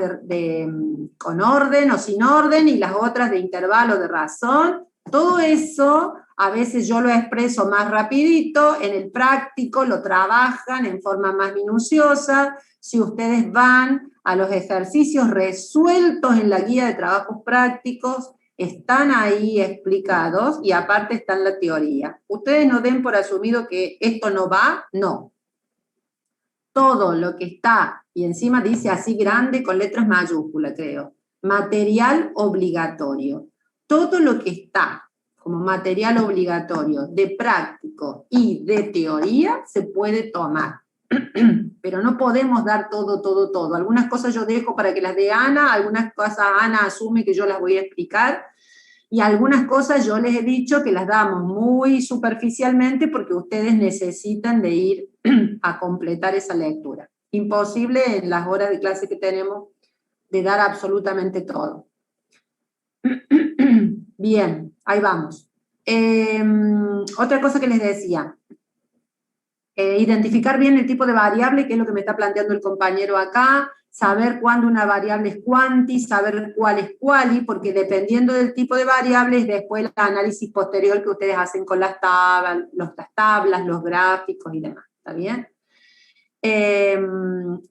con orden o sin orden, y las otras de intervalo de razón. Todo eso, a veces yo lo expreso más rapidito, en el práctico lo trabajan en forma más minuciosa. Si ustedes van a los ejercicios resueltos en la guía de trabajos prácticos, están ahí explicados, y aparte está en la teoría. Ustedes no den por asumido que esto no va, no. Todo lo que está, y encima dice así grande con letras mayúsculas, creo, material obligatorio. Todo lo que está como material obligatorio de práctico y de teoría se puede tomar. pero no podemos dar todo. Algunas cosas yo dejo para que las dé Ana, algunas cosas Ana asume que yo las voy a explicar, y algunas cosas yo les he dicho que las damos muy superficialmente porque ustedes necesitan de ir a completar esa lectura. Imposible en las horas de clase que tenemos de dar absolutamente todo. Bien, ahí vamos. Otra cosa que les decía, identificar bien el tipo de variable, que es lo que me está planteando el compañero acá, saber cuándo una variable es quanti, saber cuál es quali, porque dependiendo del tipo de variables, después el análisis posterior que ustedes hacen con las tablas, los gráficos y demás, ¿está bien?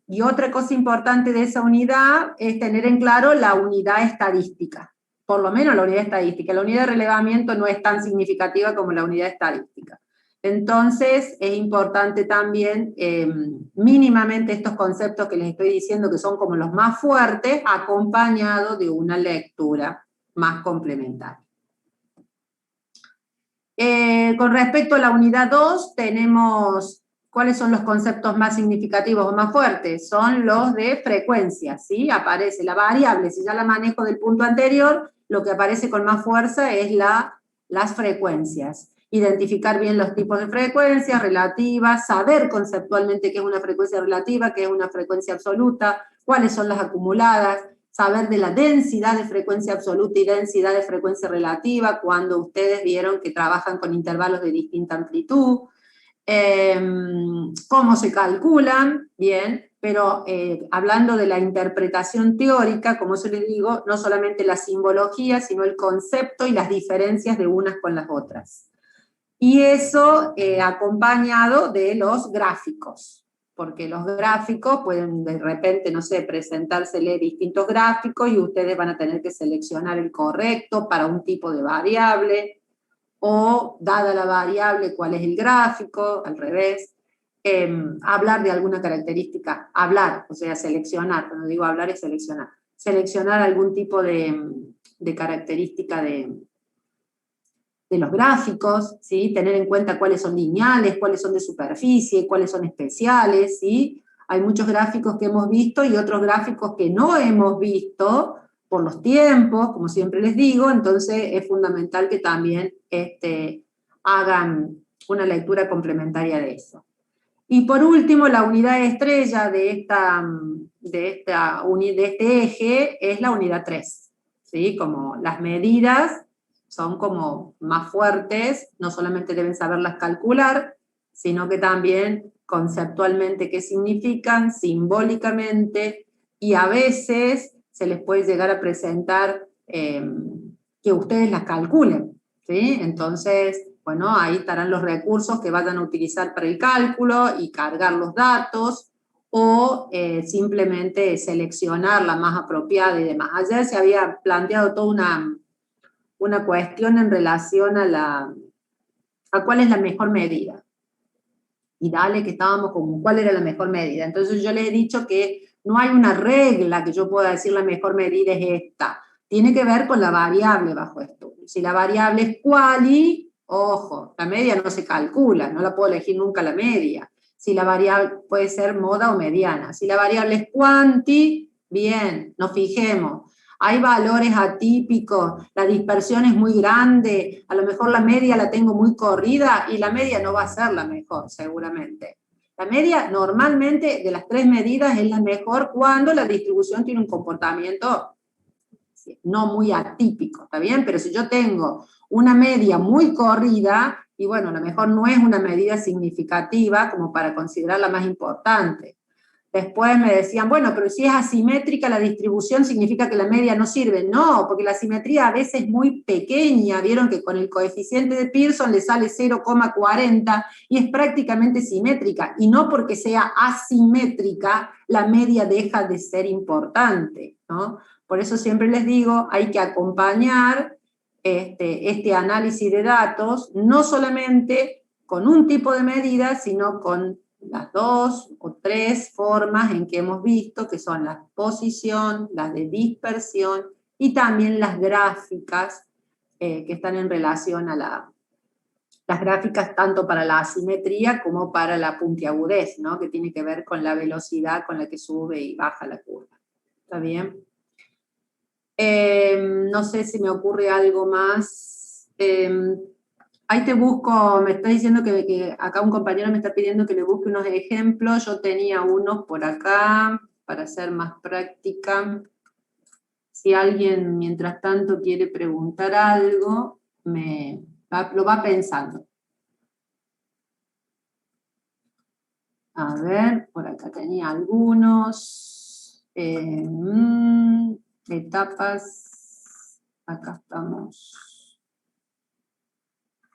Y otra cosa importante de esa unidad es tener en claro la unidad estadística, por lo menos la unidad estadística. La unidad de relevamiento no es tan significativa como la unidad estadística. Entonces, es importante también, mínimamente estos conceptos que les estoy diciendo, que son como los más fuertes, acompañado de una lectura más complementaria. Con respecto a la unidad 2, tenemos, ¿cuáles son los conceptos más significativos o más fuertes? Son los de frecuencia, ¿sí? Aparece la variable, si ya la manejo del punto anterior, lo que aparece con más fuerza es las frecuencias. Identificar bien los tipos de frecuencias relativas, saber conceptualmente qué es una frecuencia relativa, qué es una frecuencia absoluta, cuáles son las acumuladas, saber de la densidad de frecuencia absoluta y densidad de frecuencia relativa, cuando ustedes vieron que trabajan con intervalos de distinta amplitud, cómo se calculan, bien, pero hablando de la interpretación teórica, como yo les digo, no solamente la simbología, sino el concepto y las diferencias de unas con las otras. Y eso acompañado de los gráficos, porque los gráficos pueden de repente, no sé, presentársele distintos gráficos y ustedes van a tener que seleccionar el correcto para un tipo de variable, o dada la variable, cuál es el gráfico, al revés. Hablar de alguna característica, o sea, seleccionar, cuando digo hablar es seleccionar algún tipo de característica de los gráficos, ¿sí? Tener en cuenta cuáles son lineales, cuáles son de superficie, cuáles son especiales, ¿sí? Hay muchos gráficos que hemos visto y otros gráficos que no hemos visto por los tiempos, como siempre les digo, entonces es fundamental que también hagan una lectura complementaria de eso. Y por último, la unidad estrella de este eje es la unidad 3, ¿sí? Como las medidas son como más fuertes, no solamente deben saberlas calcular, sino que también conceptualmente qué significan, simbólicamente, y a veces se les puede llegar a presentar que ustedes las calculen, ¿sí? Entonces, bueno, ahí estarán los recursos que vayan a utilizar para el cálculo y cargar los datos, o simplemente seleccionar la más apropiada y demás. Ayer se había planteado toda una cuestión en relación a cuál es la mejor medida. Y dale que estábamos como, ¿cuál era la mejor medida? Entonces yo les he dicho que no hay una regla que yo pueda decir la mejor medida es esta. Tiene que ver con la variable bajo estudio. Si la variable es quali, ojo, la media no se calcula, no la puedo elegir nunca la media. Si la variable puede ser moda o mediana. Si la variable es quanti, bien, nos fijemos. Hay valores atípicos, la dispersión es muy grande, a lo mejor la media la tengo muy corrida y la media no va a ser la mejor, seguramente. La media normalmente de las tres medidas es la mejor cuando la distribución tiene un comportamiento no muy atípico, ¿está bien? Pero si yo tengo una media muy corrida, y bueno, a lo mejor no es una medida significativa como para considerarla más importante. Después me decían, bueno, pero si es asimétrica la distribución, ¿significa que la media no sirve? No, porque la simetría a veces es muy pequeña. Vieron que con el coeficiente de Pearson le sale 0,40 y es prácticamente simétrica. Y no porque sea asimétrica, la media deja de ser importante, ¿no? Por eso siempre les digo, hay que acompañar este análisis de datos, no solamente con un tipo de medida, sino con las 2 o 3 formas en que hemos visto, que son la posición, las de dispersión y también las gráficas que están en relación a la las gráficas tanto para la asimetría como para la puntiagudez, ¿no? Que tiene que ver con la velocidad con la que sube y baja la curva. ¿Está bien? No sé si me ocurre algo más. Ahí te busco, me está diciendo que acá un compañero me está pidiendo que le busque unos ejemplos. Yo tenía unos por acá, para hacer más práctica. Si alguien, mientras tanto, quiere preguntar algo, lo va pensando. A ver, por acá tenía algunos. Etapas. Acá estamos.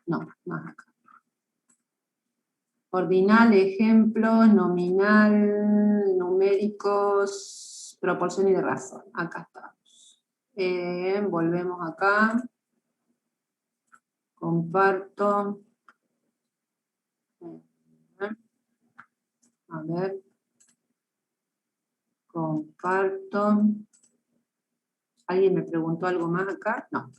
No, más acá. Ordinal, ejemplos, nominal, numéricos, proporción y de razón. Acá estamos. Volvemos acá. Comparto. A ver. Comparto. ¿Alguien me preguntó algo más acá? No.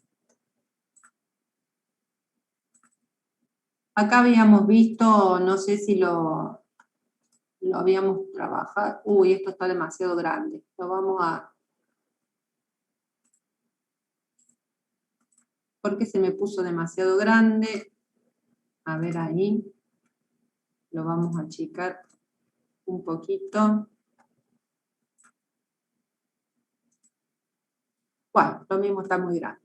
Acá habíamos visto, no sé si lo habíamos trabajado. Uy, esto está demasiado grande. Lo vamos a... ¿Por qué se me puso demasiado grande? A ver ahí. Lo vamos a achicar un poquito. Bueno, lo mismo está muy grande.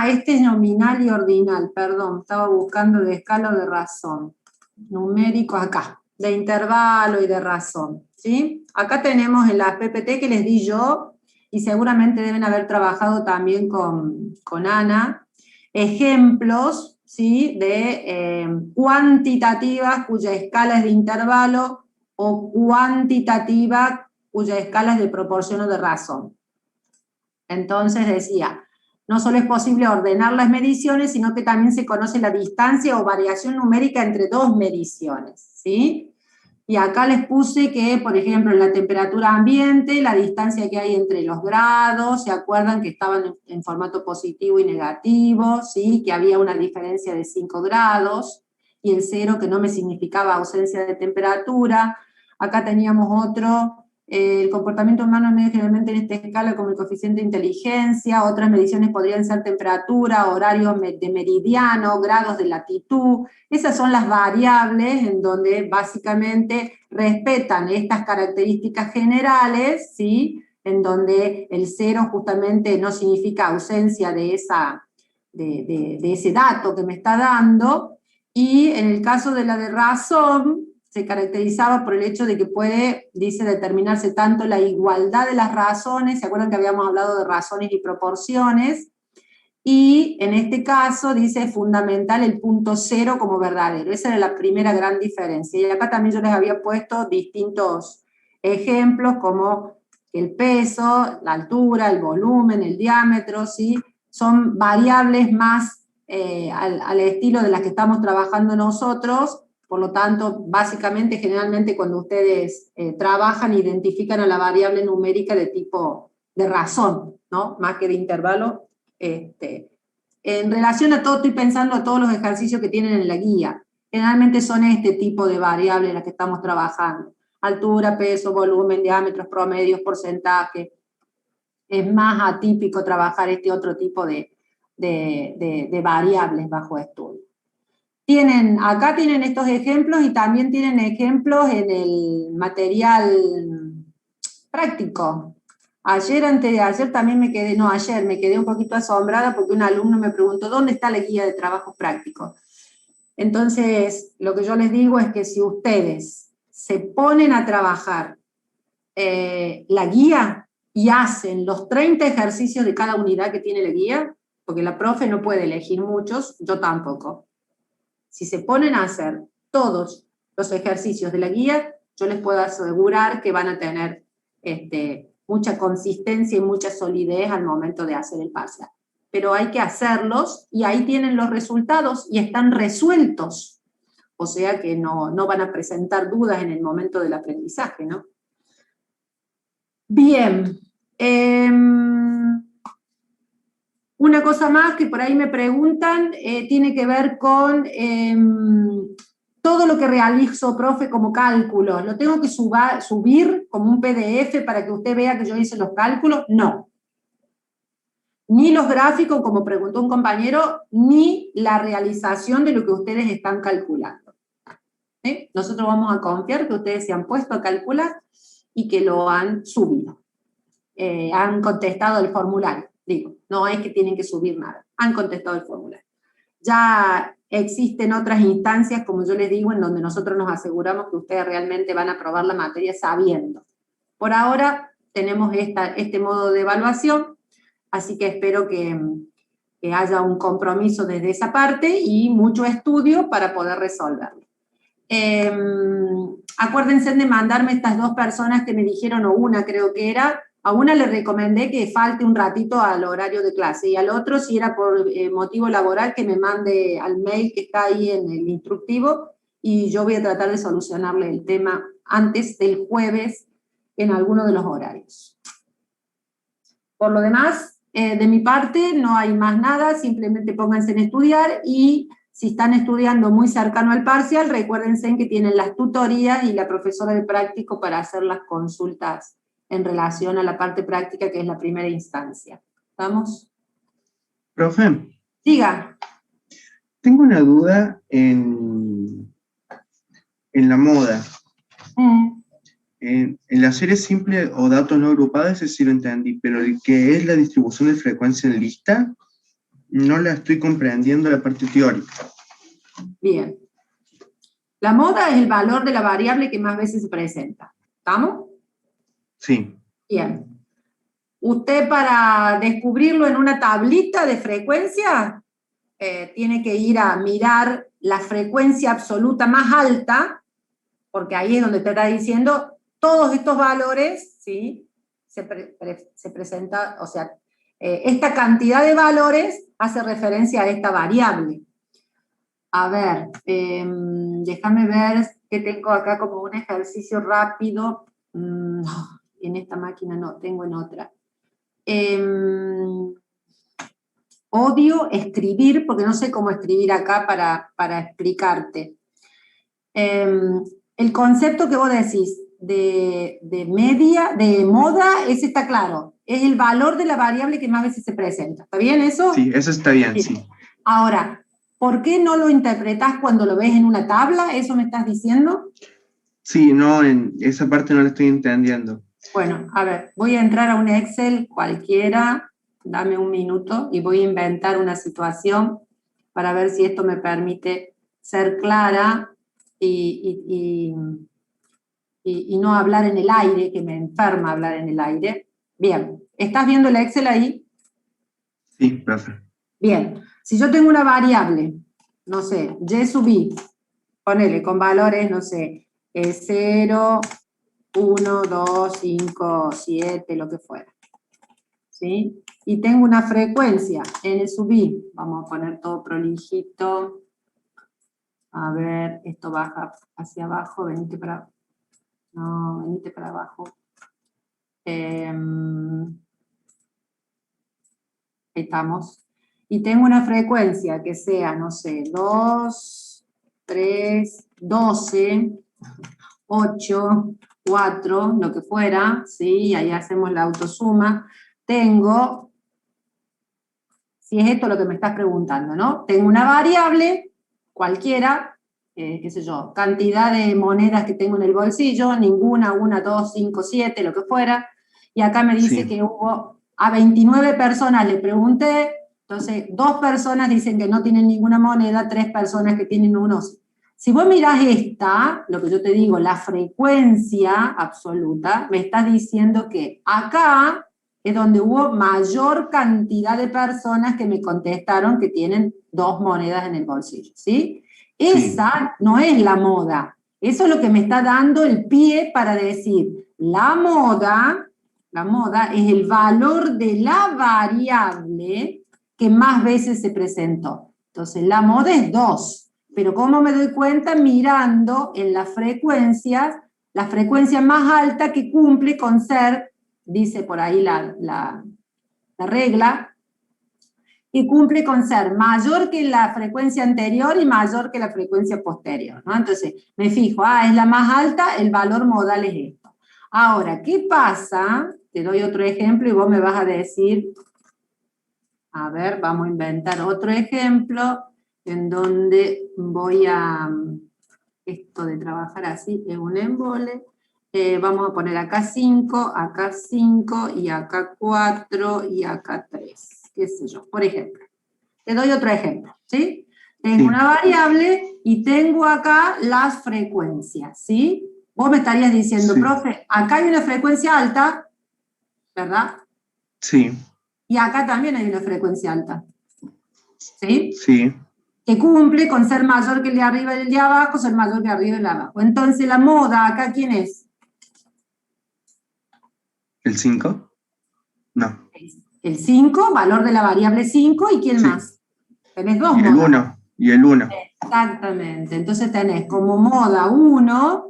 Este es nominal y ordinal, perdón. Estaba buscando de escala o de razón. Numérico acá, de intervalo y de razón, ¿sí? Acá tenemos en las PPT que les di yo, y seguramente deben haber trabajado también con Ana, ejemplos, ¿sí? De cuantitativas cuya escala es de intervalo o cuantitativa cuya escala es de proporción o de razón. Entonces decía, no solo es posible ordenar las mediciones, sino que también se conoce la distancia o variación numérica entre dos mediciones, ¿sí? Y acá les puse que, por ejemplo, en la temperatura ambiente, la distancia que hay entre los grados, ¿se acuerdan que estaban en formato positivo y negativo? ¿Sí? Que había una diferencia de 5 grados, y el 0 que no me significaba ausencia de temperatura. Acá teníamos otro... el comportamiento humano mide generalmente en esta escala como el coeficiente de inteligencia. Otras mediciones podrían ser temperatura, horario de meridiano, grados de latitud. Esas son las variables en donde básicamente respetan estas características generales, ¿sí? En donde el 0 justamente no significa ausencia de ese dato que me está dando. Y en el caso de la de razón, se caracterizaba por el hecho de que puede, dice, determinarse tanto la igualdad de las razones, ¿se acuerdan que habíamos hablado de razones y proporciones? Y en este caso dice fundamental el punto 0 como verdadero. Esa era la primera gran diferencia. Y acá también yo les había puesto distintos ejemplos como el peso, la altura, el volumen, el diámetro, ¿sí? Son variables más al estilo de las que estamos trabajando nosotros. Por lo tanto, básicamente, generalmente cuando ustedes trabajan, identifican a la variable numérica de tipo de razón, ¿no? Más que de intervalo. En relación a todo, estoy pensando a todos los ejercicios que tienen en la guía. Generalmente son este tipo de variables las que estamos trabajando. Altura, peso, volumen, diámetros, promedios, porcentaje. Es más atípico trabajar este otro tipo de variables bajo estudio. Acá tienen estos ejemplos y también tienen ejemplos en el material práctico. Antes de ayer también me quedé un poquito asombrada porque un alumno me preguntó ¿dónde está la guía de trabajos prácticos? Entonces, lo que yo les digo es que si ustedes se ponen a trabajar la guía y hacen los 30 ejercicios de cada unidad que tiene la guía, porque la profe no puede elegir muchos, yo tampoco. Si se ponen a hacer todos los ejercicios de la guía, yo les puedo asegurar que van a tener mucha consistencia y mucha solidez al momento de hacer el parcial. Pero hay que hacerlos y ahí tienen los resultados y están resueltos. O sea que no van a presentar dudas en el momento del aprendizaje, ¿no? Bien. Una cosa más que por ahí me preguntan, tiene que ver con todo lo que realizo, profe, como cálculos. ¿Lo tengo que subir como un PDF para que usted vea que yo hice los cálculos? No. Ni los gráficos, como preguntó un compañero, ni la realización de lo que ustedes están calculando. Nosotros vamos a confiar que ustedes se han puesto a calcular y que lo han subido. Han contestado el formulario, digo, no es que tienen que subir nada, han contestado el formulario. Ya existen otras instancias, como yo les digo, en donde nosotros nos aseguramos que ustedes realmente van a aprobar la materia sabiendo. Por ahora tenemos este modo de evaluación, así que espero que haya un compromiso desde esa parte y mucho estudio para poder resolverlo. Acuérdense de mandarme estas 2 personas que me dijeron, o una creo que era, a una le recomendé que falte un ratito al horario de clase, y al otro, si era por motivo laboral, que me mande al mail que está ahí en el instructivo, y yo voy a tratar de solucionarle el tema antes del jueves en alguno de los horarios. Por lo demás, de mi parte, no hay más nada, simplemente pónganse en estudiar, y si están estudiando muy cercano al parcial, recuérdense que tienen las tutorías y la profesora de práctico para hacer las consultas en relación a la parte práctica, que es la primera instancia. ¿Vamos? Profe. Diga. Tengo una duda en la moda. En la serie simple o datos no agrupados, ese sí lo entendí, pero el que es la distribución de frecuencia en lista, no la estoy comprendiendo la parte teórica. Bien. La moda es el valor de la variable que más veces se presenta. ¿Estamos? Sí. Bien. Usted, para descubrirlo en una tablita de frecuencia, tiene que ir a mirar la frecuencia absoluta más alta, porque ahí es donde te está diciendo todos estos valores, ¿sí? Se presenta, o sea, esta cantidad de valores hace referencia a esta variable. A ver, déjame ver qué tengo acá como un ejercicio rápido. En esta máquina no, tengo en otra. Odio escribir, porque no sé cómo escribir acá para explicarte. El concepto que vos decís de media, de moda, ese está claro. Es el valor de la variable que más veces se presenta. ¿Está bien eso? Sí, eso está bien, Sí. sí. Ahora, ¿por qué no lo interpretás cuando lo ves en una tabla? ¿Eso me estás diciendo? Sí, no, en esa parte no la estoy entendiendo. Bueno, a ver, voy a entrar a un Excel cualquiera, dame un minuto, y voy a inventar una situación para ver si esto me permite ser clara y no hablar en el aire, que me enferma hablar en el aire. Bien, ¿estás viendo el Excel ahí? Sí, perfecto. Bien, si yo tengo una variable, no sé, y sub i, ponele con valores, no sé, 0, 1, 2, 5, 7, lo que fuera, ¿sí? Y tengo una frecuencia, n sub i, vamos a poner todo prolijito, a ver, esto baja hacia abajo, venite para abajo. Ahí estamos. Y tengo una frecuencia que sea, no sé, 2, 3, 12, 8, 4, lo que fuera, ¿sí? Ahí hacemos la autosuma. Tengo, si es esto lo que me estás preguntando, ¿no? Tengo una variable, cualquiera, qué sé yo, cantidad de monedas que tengo en el bolsillo, ninguna, 1, 2, 5, 7, lo que fuera, y acá me dice que hubo, a 29 personas le pregunté, entonces 2 personas dicen que no tienen ninguna moneda, 3 personas que tienen unos. Si vos mirás esta, lo que yo te digo, la frecuencia absoluta, me está diciendo que acá es donde hubo mayor cantidad de personas que me contestaron que tienen 2 monedas en el bolsillo, ¿sí? Esa no es la moda. Eso es lo que me está dando el pie para decir, la moda es el valor de la variable que más veces se presentó. Entonces, la moda es 2. Pero ¿cómo me doy cuenta? Mirando en las frecuencias, la frecuencia más alta que cumple con ser, dice por ahí la regla, y cumple con ser mayor que la frecuencia anterior y mayor que la frecuencia posterior, ¿no? Entonces, me fijo, es la más alta, el valor modal es esto. Ahora, ¿qué pasa? Te doy otro ejemplo y vos me vas a decir, a ver, vamos a inventar otro ejemplo en donde voy a, esto de trabajar así es un embole. Vamos a poner acá 5 y acá 4 y acá 3, qué sé yo, por ejemplo. Te doy otro ejemplo, ¿sí? Tengo una variable y tengo acá las frecuencias, ¿sí? Vos me estarías diciendo, profe, acá hay una frecuencia alta, ¿verdad? Sí. Y acá también hay una frecuencia alta, ¿sí? Sí. Que cumple con ser mayor que el de arriba y el de abajo, ser mayor que arriba y el de abajo. Entonces, la moda, ¿acá quién es? ¿El 5? No. El 5, valor de la variable 5, ¿y quién más? Tenés dos modas. El 1 y el 1. Exactamente, entonces tenés como moda 1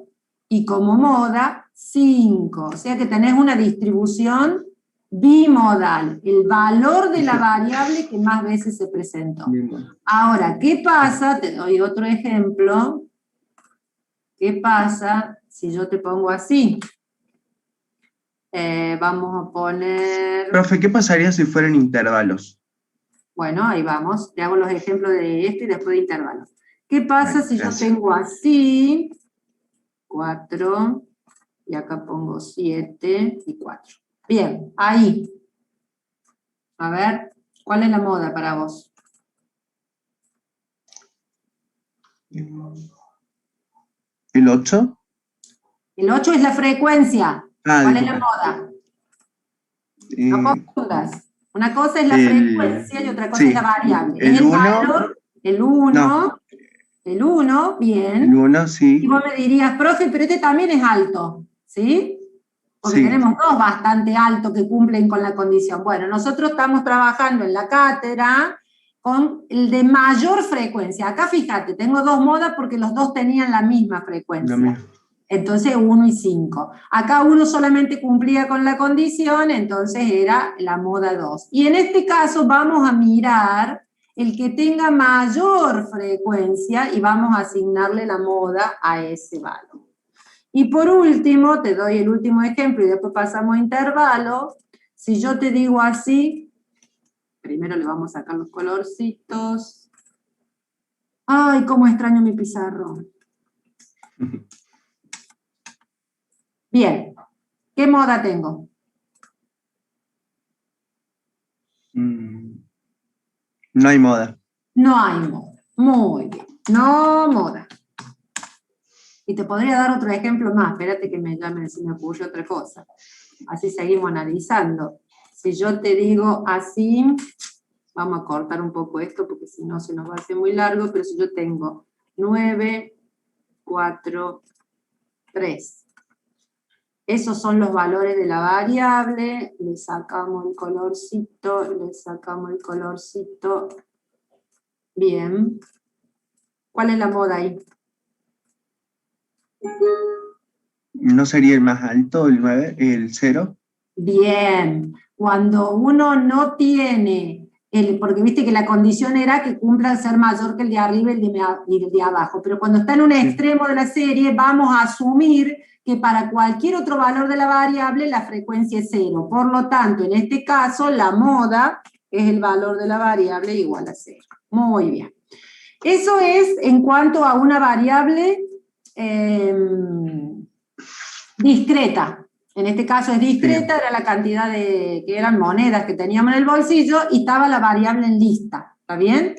y como moda 5, o sea que tenés una distribución bimodal, el valor de la variable que más veces se presentó. Ahora, ¿qué pasa? Te doy otro ejemplo. ¿Qué pasa si yo te pongo así? Vamos a poner... Profe, ¿qué pasaría si fueran intervalos? Bueno, ahí vamos. Te hago los ejemplos de esto y después de intervalos. ¿Qué pasa si yo tengo así 4 y acá pongo 7 y 4? Bien, ahí. A ver, ¿cuál es la moda para vos? ¿El 8? El 8 es la frecuencia. ¿Cuál es la disculpa. moda? No confundas. Una cosa es la frecuencia y otra cosa es la variable. El es el 1. valor, el 1. No. El 1, bien. El 1, sí. Y vos me dirías, profe, pero este también es alto, ¿sí? Porque tenemos dos bastante altos que cumplen con la condición. Bueno, nosotros estamos trabajando en la cátedra con el de mayor frecuencia. Acá fíjate, tengo dos modas porque los dos tenían la misma frecuencia. Entonces 1 y 5. Acá uno solamente cumplía con la condición, entonces era la moda 2. Y en este caso vamos a mirar el que tenga mayor frecuencia y vamos a asignarle la moda a ese valor. Y por último, te doy el último ejemplo y después pasamos a intervalo. Si yo te digo así, primero le vamos a sacar los colorcitos. Ay, cómo extraño mi pizarrón. Bien, ¿qué moda tengo? No hay moda. No hay moda. Muy bien, no moda. Y te podría dar otro ejemplo más, espérate que se me ocurrió otra cosa. Así seguimos analizando. Si yo te digo así, vamos a cortar un poco esto porque si no se nos va a hacer muy largo, pero si yo tengo 9, 4, 3. Esos son los valores de la variable, le sacamos el colorcito, le sacamos el colorcito. Bien. ¿Cuál es la moda ahí? ¿No sería el más alto, el 9, el 0? Bien. Cuando uno no tiene, porque viste que la condición era que cumpla ser mayor que el de arriba y el de abajo, pero cuando está en un extremo de la serie vamos a asumir que para cualquier otro valor de la variable la frecuencia es 0. Por lo tanto, en este caso, la moda es el valor de la variable igual a 0. Muy bien. Eso es en cuanto a una variable discreta. En este caso es discreta, era la cantidad que eran monedas que teníamos en el bolsillo y estaba la variable en lista. ¿Está bien?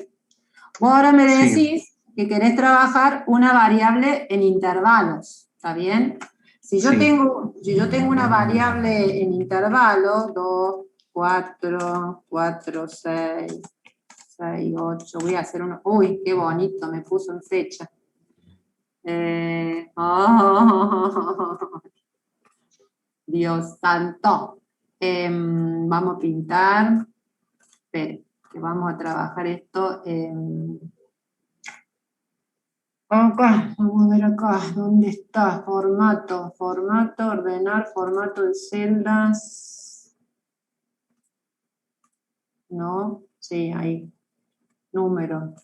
Vos ahora me decís que querés trabajar una variable en intervalos. ¿Está bien? Si yo tengo una variable en intervalos, 2, 4, 4, 6, 6, 8, voy a hacer uno. Uy, qué bonito, me puso en fecha. Dios santo. Vamos a pintar. Esperen, que vamos a trabajar esto. Acá, vamos a ver acá. ¿Dónde está? Formato, ordenar, formato de celdas. No, Sí, ahí. Número.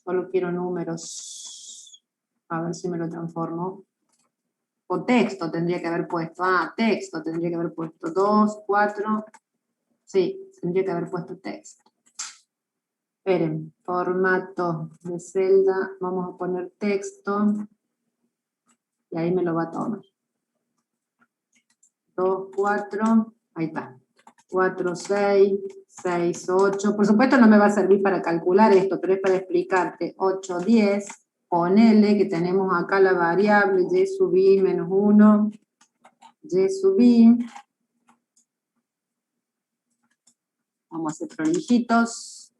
Solo quiero números. A ver si me lo transformo. O texto tendría que haber puesto. Ah, texto tendría que haber puesto. 2, 4. Sí, tendría que haber puesto texto. Esperen, formato de celda. Vamos a poner texto. Y ahí me lo va a tomar. 2, 4. Ahí está. 4, 6, 6, 8. Por supuesto no me va a servir para calcular esto, pero es para explicarte. 8, 10. Ponele que tenemos acá la variable y sub i menos 1. Y sub i. Vamos a hacer prolijitos.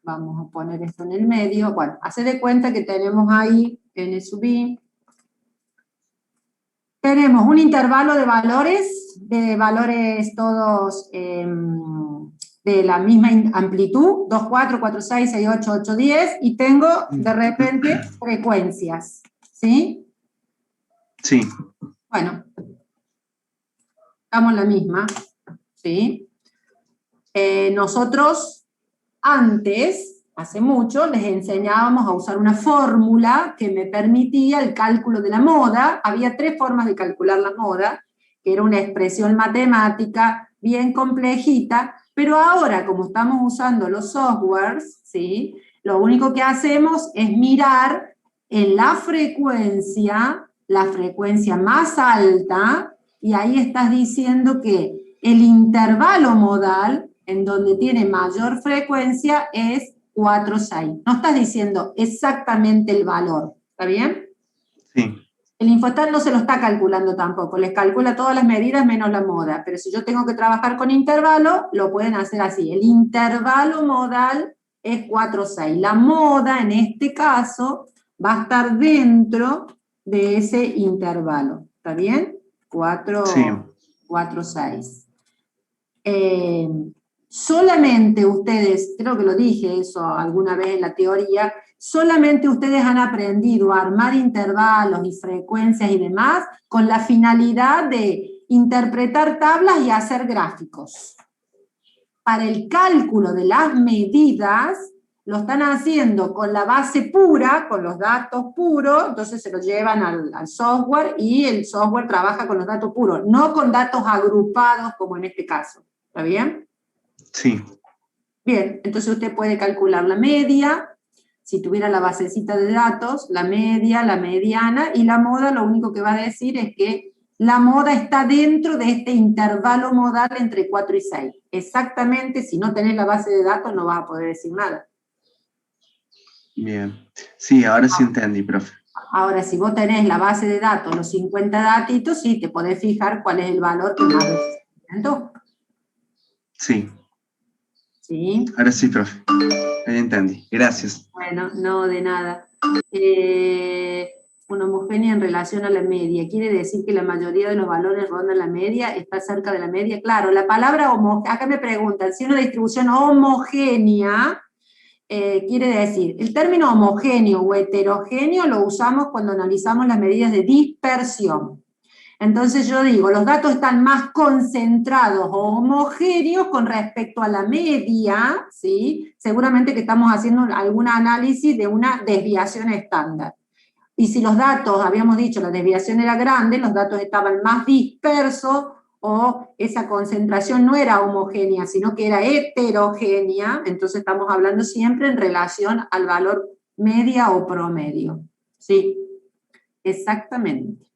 Vamos a poner esto en el medio. Bueno, hace de cuenta que tenemos ahí n sub i. Tenemos un intervalo de valores todos de la misma amplitud, 2, 4, 4, 6, 6, 8, 8, 10, y tengo de repente frecuencias, ¿sí? Sí. Bueno, estamos en la misma, ¿sí? Nosotros antes, hace mucho, les enseñábamos a usar una fórmula que me permitía el cálculo de la moda. Había 3 formas de calcular la moda, que era una expresión matemática bien complejita, pero ahora, como estamos usando los softwares, ¿sí? Lo único que hacemos es mirar en la frecuencia más alta, y ahí estás diciendo que el intervalo modal, en donde tiene mayor frecuencia, es 4, 6. No estás diciendo exactamente el valor, ¿está bien? Sí. El Infostat no se lo está calculando tampoco, les calcula todas las medidas menos la moda, pero si yo tengo que trabajar con intervalo, lo pueden hacer así. El intervalo modal es 4, 6. La moda, en este caso, va a estar dentro de ese intervalo, ¿está bien? 4, Sí. 4, 6. Solamente ustedes, creo que lo dije eso alguna vez en la teoría, solamente ustedes han aprendido a armar intervalos y frecuencias y demás con la finalidad de interpretar tablas y hacer gráficos. Para el cálculo de las medidas, lo están haciendo con la base pura, con los datos puros, entonces se lo llevan al software y el software trabaja con los datos puros, no con datos agrupados como en este caso. ¿Está bien? Sí. Bien, entonces usted puede calcular la media, si tuviera la basecita de datos, la media, la mediana, y la moda lo único que va a decir es que la moda está dentro de este intervalo modal entre 4 y 6. Exactamente, si no tenés la base de datos no vas a poder decir nada. Bien. Sí, ahora sí entendí, profe. Ahora, si vos tenés la base de datos, los 50 datitos, sí, te podés fijar cuál es el valor que más representó. Sí. ¿Sí? Ahora sí, profe. Ahí entendí. Gracias. Bueno, no, de nada. Una homogénea en relación a la media. ¿Quiere decir que la mayoría de los valores rondan la media? ¿Está cerca de la media? Claro, la palabra homogénea, acá me preguntan, si una distribución homogénea, quiere decir, el término homogéneo o heterogéneo lo usamos cuando analizamos las medidas de dispersión. Entonces yo digo, los datos están más concentrados o homogéneos con respecto a la media, ¿sí? Seguramente que estamos haciendo algún análisis de una desviación estándar. Y si los datos, habíamos dicho, la desviación era grande, los datos estaban más dispersos o esa concentración no era homogénea, sino que era heterogénea, entonces estamos hablando siempre en relación al valor media o promedio. Sí, exactamente.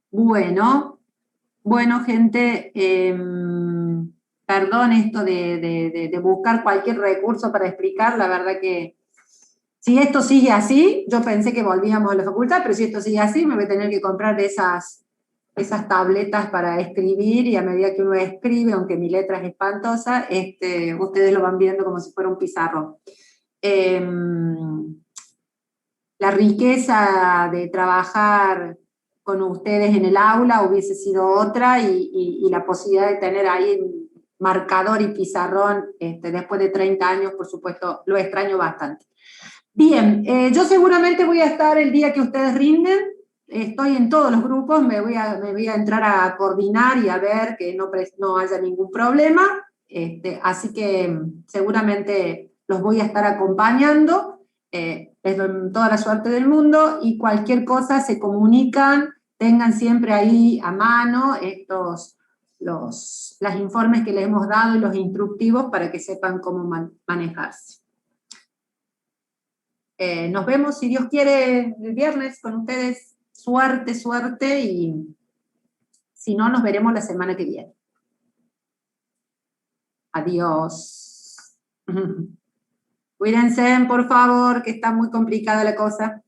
Bueno, gente, perdón esto de buscar cualquier recurso para explicar, la verdad que si esto sigue así, yo pensé que volvíamos a la facultad, pero si esto sigue así, me voy a tener que comprar esas tabletas para escribir, y a medida que uno escribe, aunque mi letra es espantosa, ustedes lo van viendo como si fuera un pizarrón. La riqueza de trabajar con ustedes en el aula hubiese sido otra, y la posibilidad de tener ahí marcador y pizarrón después de 30 años, por supuesto, lo extraño bastante. Bien, yo seguramente voy a estar el día que ustedes rinden, estoy en todos los grupos, me voy a entrar a coordinar y a ver que no haya ningún problema. Así que seguramente los voy a estar acompañando. Les doy toda la suerte del mundo y cualquier cosa se comunican, tengan siempre ahí a mano los informes que les hemos dado y los instructivos para que sepan cómo manejarse. Nos vemos, si Dios quiere, el viernes con ustedes. Suerte, suerte, y si no, nos veremos la semana que viene. Adiós. Cuídense, por favor, que está muy complicada la cosa.